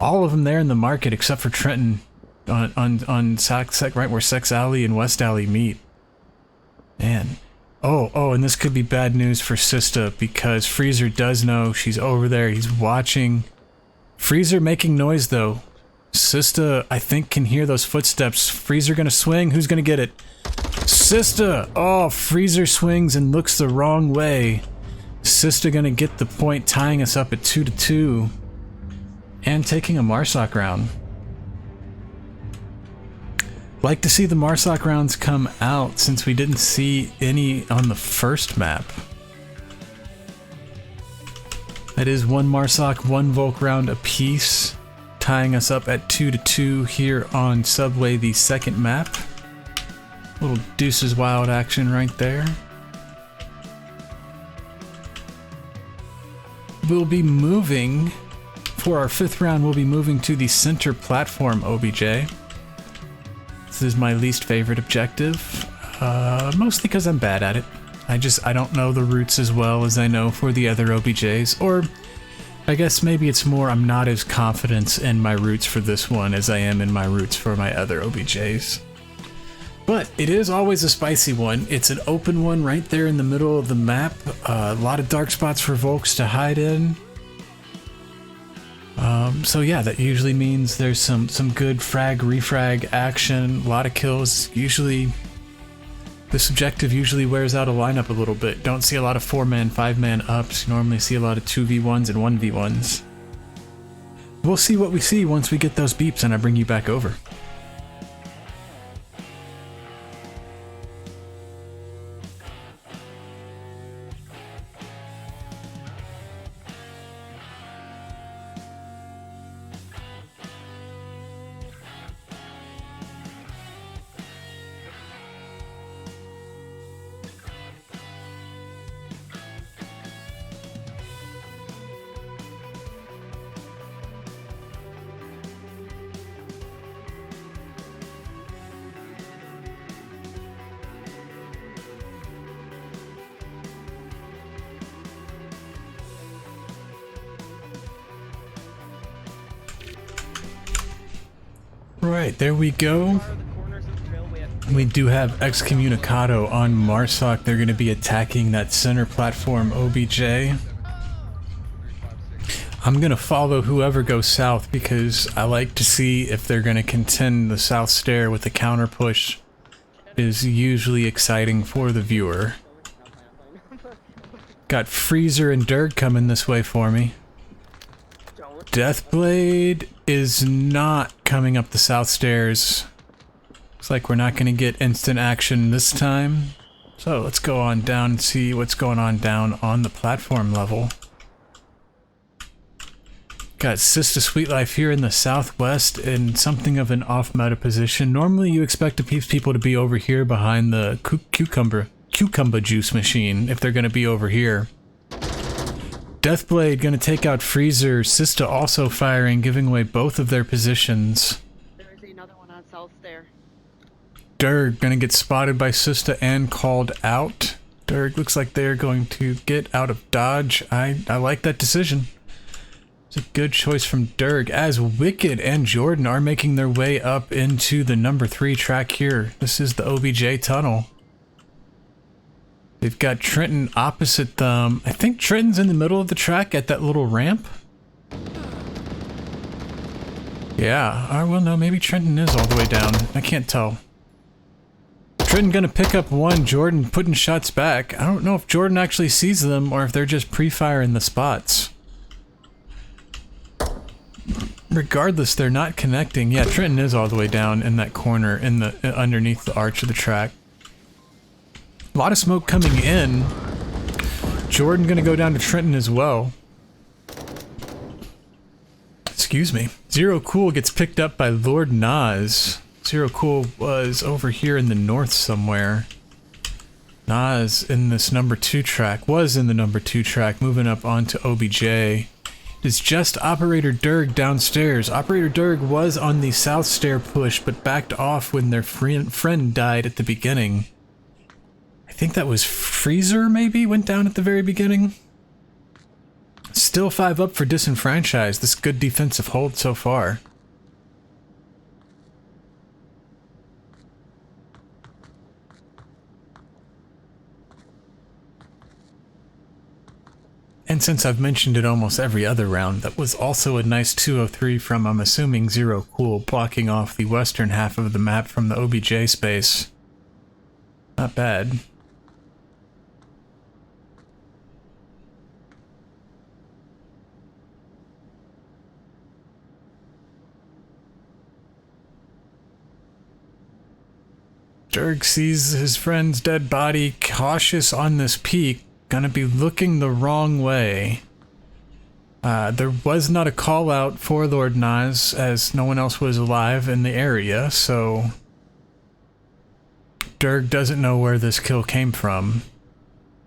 Speaker 1: All of them there in the market except for Trenton. On right where Sex Alley and West Alley meet. Man. Oh, and this could be bad news for Sista because Freezer does know she's over there. He's watching. Freezer making noise though. Sista, I think, can hear those footsteps. Freezer gonna swing. Who's gonna get it? Sista! Oh, Freezer swings and looks the wrong way. Sista gonna get the point, tying us up at 2-2. And taking a Marsoc round. Like to see the Marsoc rounds come out since we didn't see any on the first map. That is 1 Marsoc, 1 Volk round apiece, tying us up at 2-2 here on Subway, the second map. Little Deuces Wild action right there. We'll be moving, for our 5th round, we'll be moving to the center platform OBJ. This is my least favorite objective, mostly because I'm bad at it. I don't know the routes as well as I know for the other OBJs, or I guess maybe it's more I'm not as confident in my routes for this one as I am in my routes for my other OBJs. But it is always a spicy one. It's an open one right there in the middle of the map. A lot of dark spots for Volks to hide in. So yeah, that usually means there's some good refrag action, a lot of kills. Usually, this objective usually wears out a lineup a little bit. Don't see a lot of 4-man, 5-man ups. You normally see a lot of 2v1s and 1v1s. We'll see what we see once we get those beeps and I bring you back over. Right, there we go. We do have Excommunicado on Marsoc. They're going to be attacking that center platform OBJ. I'm gonna follow whoever goes south because I like to see if they're gonna contend the south stair with the counter push. Is usually exciting for the viewer. Got Freezer and Dirk coming this way for me. Deathblade is not coming up the south stairs. Looks like we're not gonna get instant action this time. So let's go on down and see what's going on down on the platform level. Got Sister Sweet Life here in the southwest in something of an off-meta position. Normally you expect people to be over here behind the cucumber juice machine if they're going to be over here. Deathblade going to take out Freezer. Sister also firing, giving away both of their positions.
Speaker 4: There is another one on south there.
Speaker 1: Durg going to get spotted by Sister and called out. Durg looks like they're going to get out of dodge. I like that decision. It's a good choice from Durg, as Wicked and Jordan are making their way up into the number 3 track here. This is the OBJ tunnel. They've got Trenton opposite them. I think Trenton's in the middle of the track at that little ramp. Yeah, well no, maybe Trenton is all the way down. I can't tell. Trenton gonna pick up one, Jordan putting shots back. I don't know if Jordan actually sees them or if they're just pre-firing the spots. Regardless, they're not connecting. Yeah, Trenton is all the way down in that corner, in the underneath the arch of the track. A lot of smoke coming in. Jordan gonna go down to Trenton as well. Excuse me. Zero Cool gets picked up by Lord Nas. Zero Cool was over here in the north somewhere. Nas in this number 2 track, was in the number 2 track, moving up onto OBJ. It's just Operator Durg downstairs. Operator Durg was on the south stair push, but backed off when their friend died at the beginning. I think that was Freezer, maybe, went down at the very beginning. Still 5 up for Disenfranchised. This good defensive hold so far. And since I've mentioned it almost every other round, that was also a nice 203 from, I'm assuming, Zero Cool, blocking off the western half of the map from the OBJ space. Not bad. Durg sees his friend's dead body, cautious on this peak. Gonna be looking the wrong way. There was not a call out for Lord Nas, as no one else was alive in the area, so Durg doesn't know where this kill came from.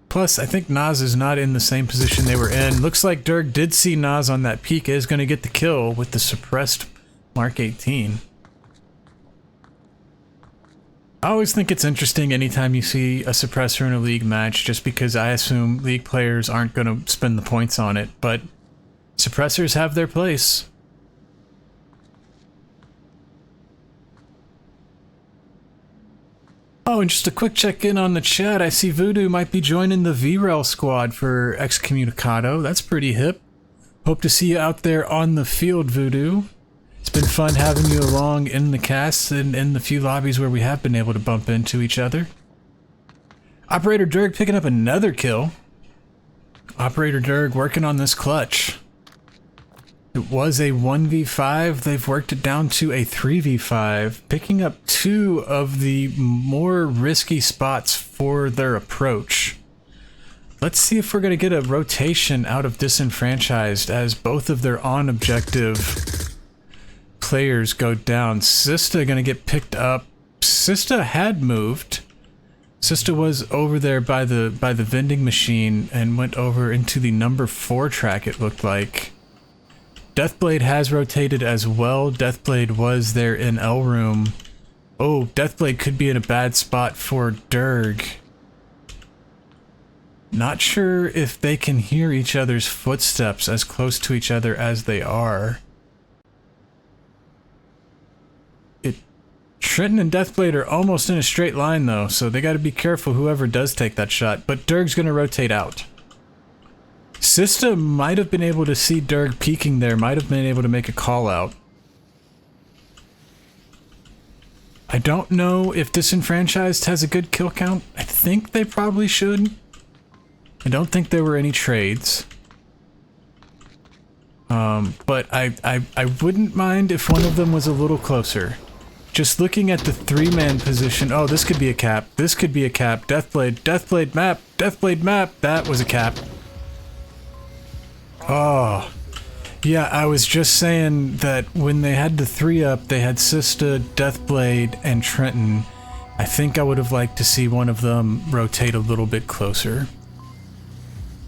Speaker 1: Plus, I think Nas is not in the same position they were in. Looks like Durg did see Nas on that peak, is gonna get the kill with the suppressed Mark 18. I always think it's interesting anytime you see a suppressor in a league match, just because I assume league players aren't going to spend the points on it, but suppressors have their place. Oh, and just a quick check-in on the chat. I see Voodoo might be joining the VRML squad for Excommunicado. That's pretty hip. Hope to see you out there on the field, Voodoo. It's been fun having you along in the cast and in the few lobbies where we have been able to bump into each other. Operator Durg picking up another kill. Operator Durg working on this clutch. It was a 1v5. They've worked it down to a 3v5, picking up 2 of the more risky spots for their approach. Let's see if we're going to get a rotation out of Disenfranchised as both of their on-objective players go down. Sista gonna get picked up. Sista had moved. Sista was over there by the vending machine and went over into the number 4 track, it looked like. Deathblade has rotated as well. Deathblade was there in L room. Oh, Deathblade could be in a bad spot for Durg. Not sure if they can hear each other's footsteps as close to each other as they are. Trenton and Deathblade are almost in a straight line though, so they gotta be careful whoever does take that shot, but Durg's gonna rotate out. Sista might have been able to see Dirk peeking there, might have been able to make a call out. I don't know if Disenfranchised has a good kill count. I think they probably should. I don't think there were any trades. But I wouldn't mind if one of them was a little closer. Just looking at the 3-man position. Oh, this could be a cap. This could be a cap. Deathblade. Deathblade map. Deathblade map. That was a cap. Oh. Yeah, I was just saying that when they had the 3-up, they had Sista, Deathblade, and Trenton. I think I would have liked to see one of them rotate a little bit closer.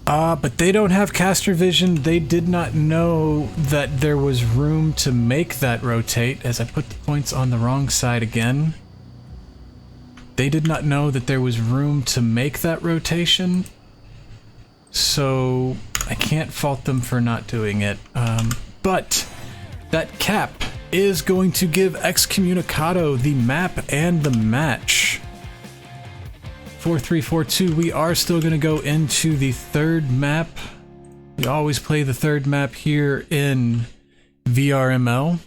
Speaker 1: But they don't have caster vision. They did not know that there was room to make that rotate, as I put the points on the wrong side again. They did not know that there was room to make that rotation. So I can't fault them for not doing it. But that cap is going to give Excommunicado the map and the match. 4-3-4-2, we are still going to go into the third map. We always play the third map here in VRML.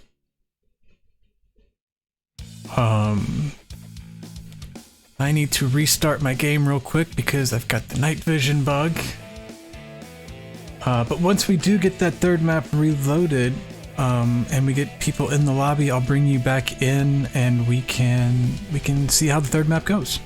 Speaker 1: I need to restart my game real quick because I've got the night vision bug. But once we do get that third map reloaded, and we get people in the lobby, I'll bring you back in and we can see how the third map goes.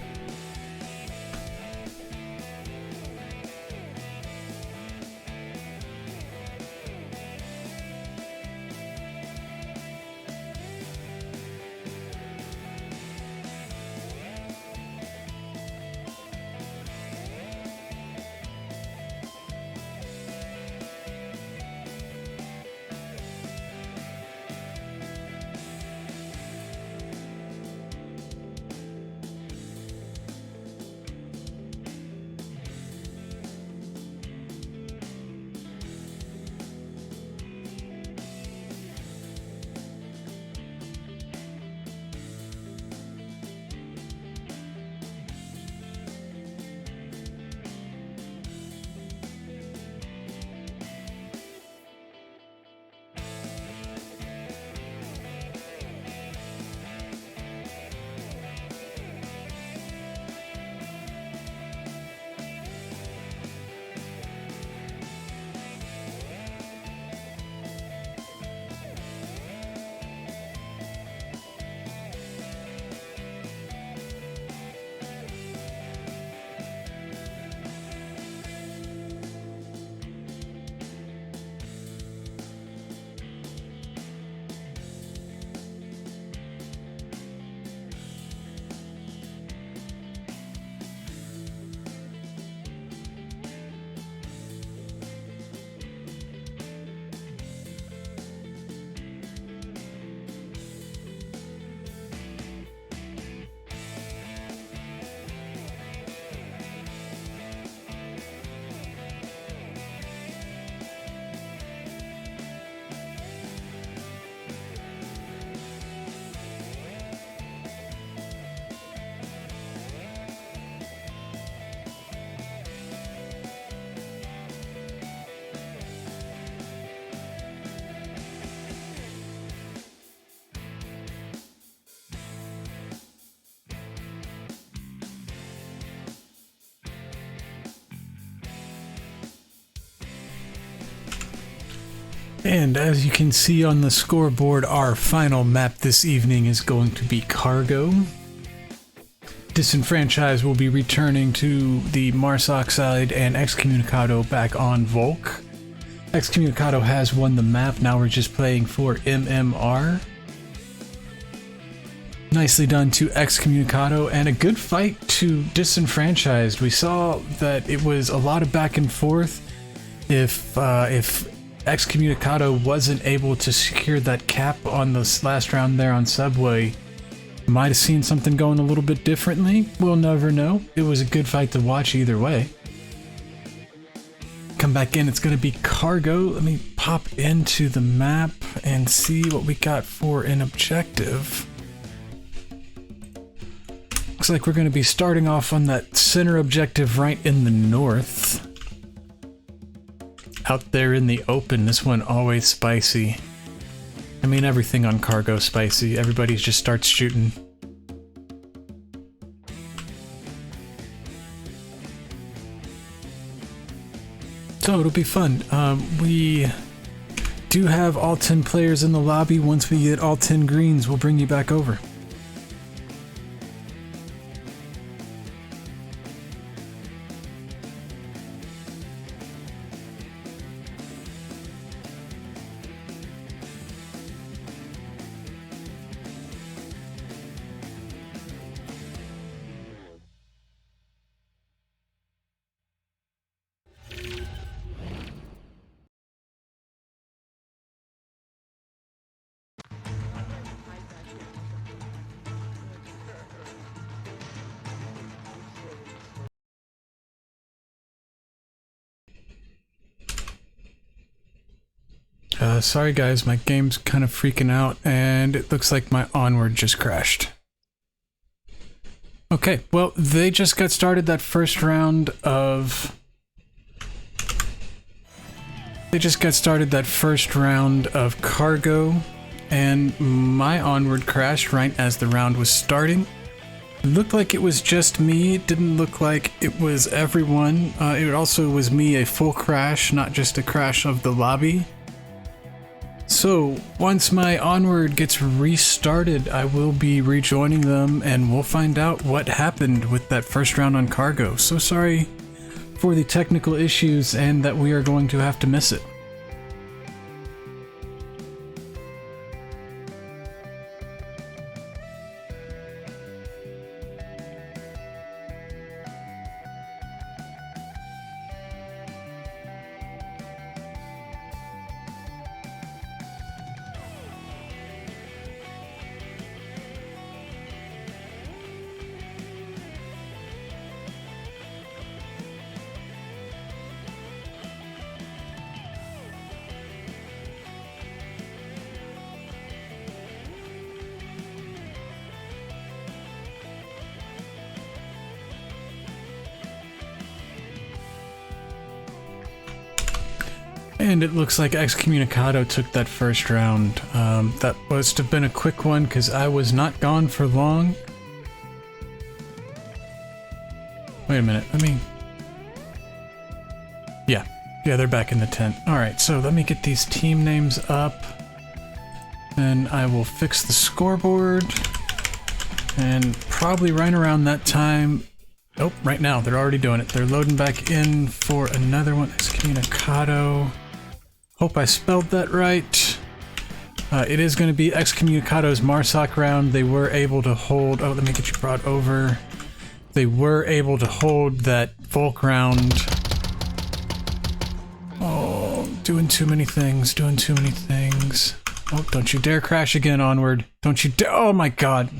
Speaker 1: And as you can see on the scoreboard, our final map this evening is going to be Cargo. Disenfranchised will be returning to the Marsoc side and Excommunicado back on Volk. Excommunicado has won the map, now we're just playing for MMR. Nicely done to Excommunicado, and a good fight to Disenfranchised. We saw that it was a lot of back and forth. If Excommunicado wasn't able to secure that cap on this last round there on Subway, might have seen something going a little bit differently. We'll never know. It was a good fight to watch either way. Come back in, it's going to be Cargo. Let me pop into the map and see what we got for an objective. Looks like we're going to be starting off on that center objective right in the north. out there in the open. This one always spicy. I mean, everything on cargo spicy. Everybody just starts shooting. So it'll be fun. We do have all 10 players in the lobby. Once we get all 10 greens, we'll bring you back over. Sorry guys, my game's kind of freaking out and it looks like my Onward just crashed. Okay, well, they just got started that first round of... cargo, and my Onward crashed right as the round was starting. It looked like it was just me. It didn't look like it was everyone. It also was me, a full crash, not just a crash of the lobby. So, once my Onward gets restarted, I will be rejoining them and we'll find out what happened with that first round on cargo. So sorry for the technical issues and that we are going to have to miss it. And it looks like Excommunicado took that first round. That was to have been a quick one because I was not gone for long. Wait a minute, let me... Yeah, they're back in the tent. Alright, so let me get these team names up. Then I will fix the scoreboard. And probably right around that time... Oh, right now, they're already doing it. They're loading back in for another one. Excommunicado. Hope I spelled that right. It is going to be Excommunicado's Marsoc round. They were able to hold... Oh, let me get you brought over. They were able to hold that Volk round. Oh, doing too many things, doing too many things. Oh, don't you dare crash again, Onward. Don't you dare... Oh my god.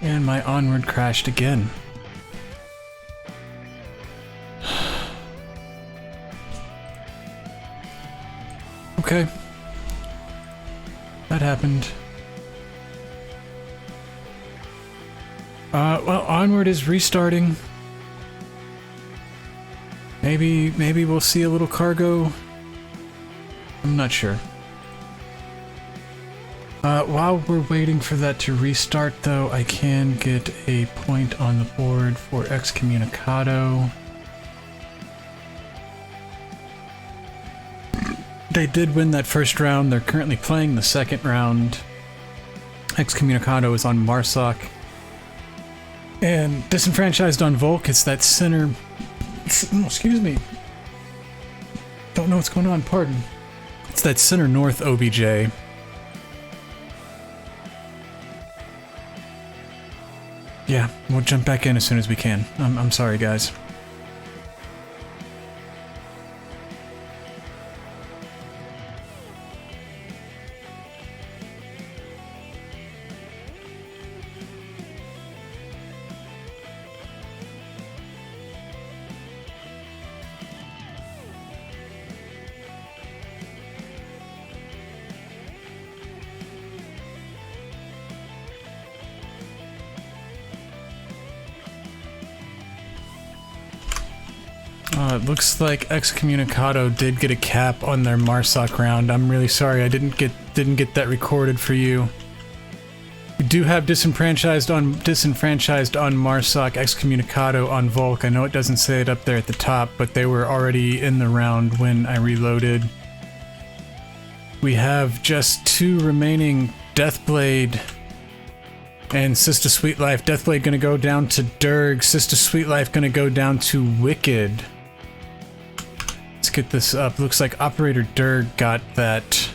Speaker 1: And my Onward crashed again. Okay. That happened. Well, Onward is restarting. Maybe we'll see a little cargo. I'm not sure. While we're waiting for that to restart, though, I can get a point on the board for Excommunicado. They did win that first round. They're currently playing the second round. Excommunicado is on Marsoc. And Disenfranchised on Volk. It's that center... Excuse me. Don't know what's going on, pardon. It's that center north OBJ. Yeah, we'll jump back in as soon as we can. I'm sorry, guys. It looks like Excommunicado did get a cap on their Marsoc round. I'm really sorry I didn't get that recorded for you. We do have Disenfranchised on Marsoc, Excommunicado on Volk. I know it doesn't say it up there at the top, but they were already in the round when I reloaded. We have just 2 remaining Deathblade and Sister Sweetlife. Deathblade gonna go down to Durg. Sister Sweetlife gonna go down to Wicked. Let's get this up. Looks like Operator Durg got that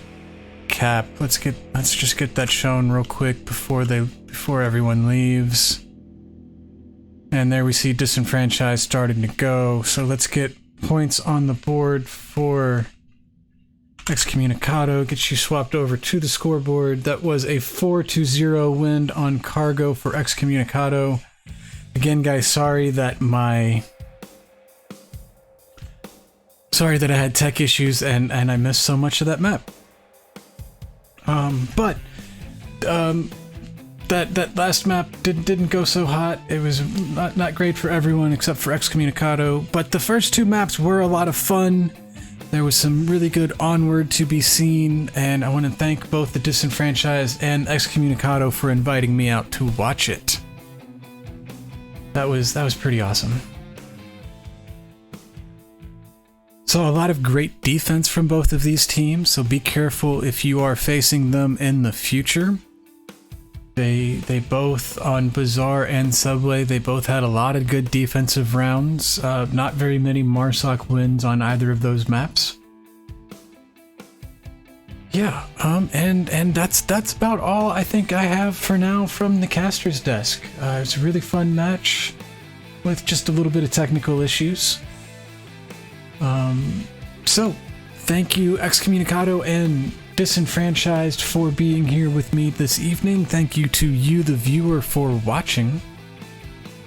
Speaker 1: cap. Let's just get that shown real quick before everyone leaves. And there we see Disenfranchised starting to go. So let's get points on the board for Excommunicado. Get you swapped over to the scoreboard. That was a 4-0 win on Cargo for Excommunicado. Again, guys, sorry that I had tech issues and I missed so much of that map. That last map didn't go so hot. It was not great for everyone except for Excommunicado. But the first 2 maps were a lot of fun. There was some really good onward to be seen, and I want to thank both the Disenfranchised and Excommunicado for inviting me out to watch it. That was pretty awesome. So a lot of great defense from both of these teams, so be careful if you are facing them in the future. They both, on Bazaar and Subway, they both had a lot of good defensive rounds. Not very many Marsoc wins on either of those maps. Yeah, and that's about all I think I have for now from the caster's desk. It's a really fun match with just a little bit of technical issues. So thank you, Excommunicado and Disenfranchised, for being here with me this evening. Thank you to you, the viewer, for watching.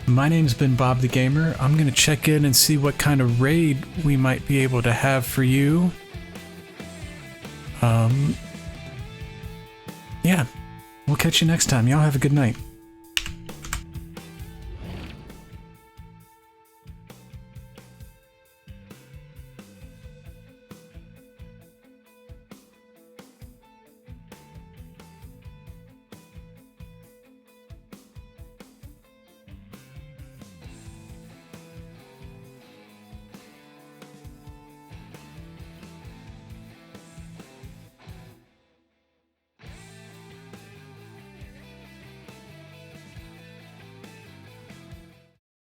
Speaker 1: My name's been Bob the Gamer. I'm gonna check in and see what kind of raid we might be able to have for you. Yeah, we'll catch you next time. Y'all have a good night.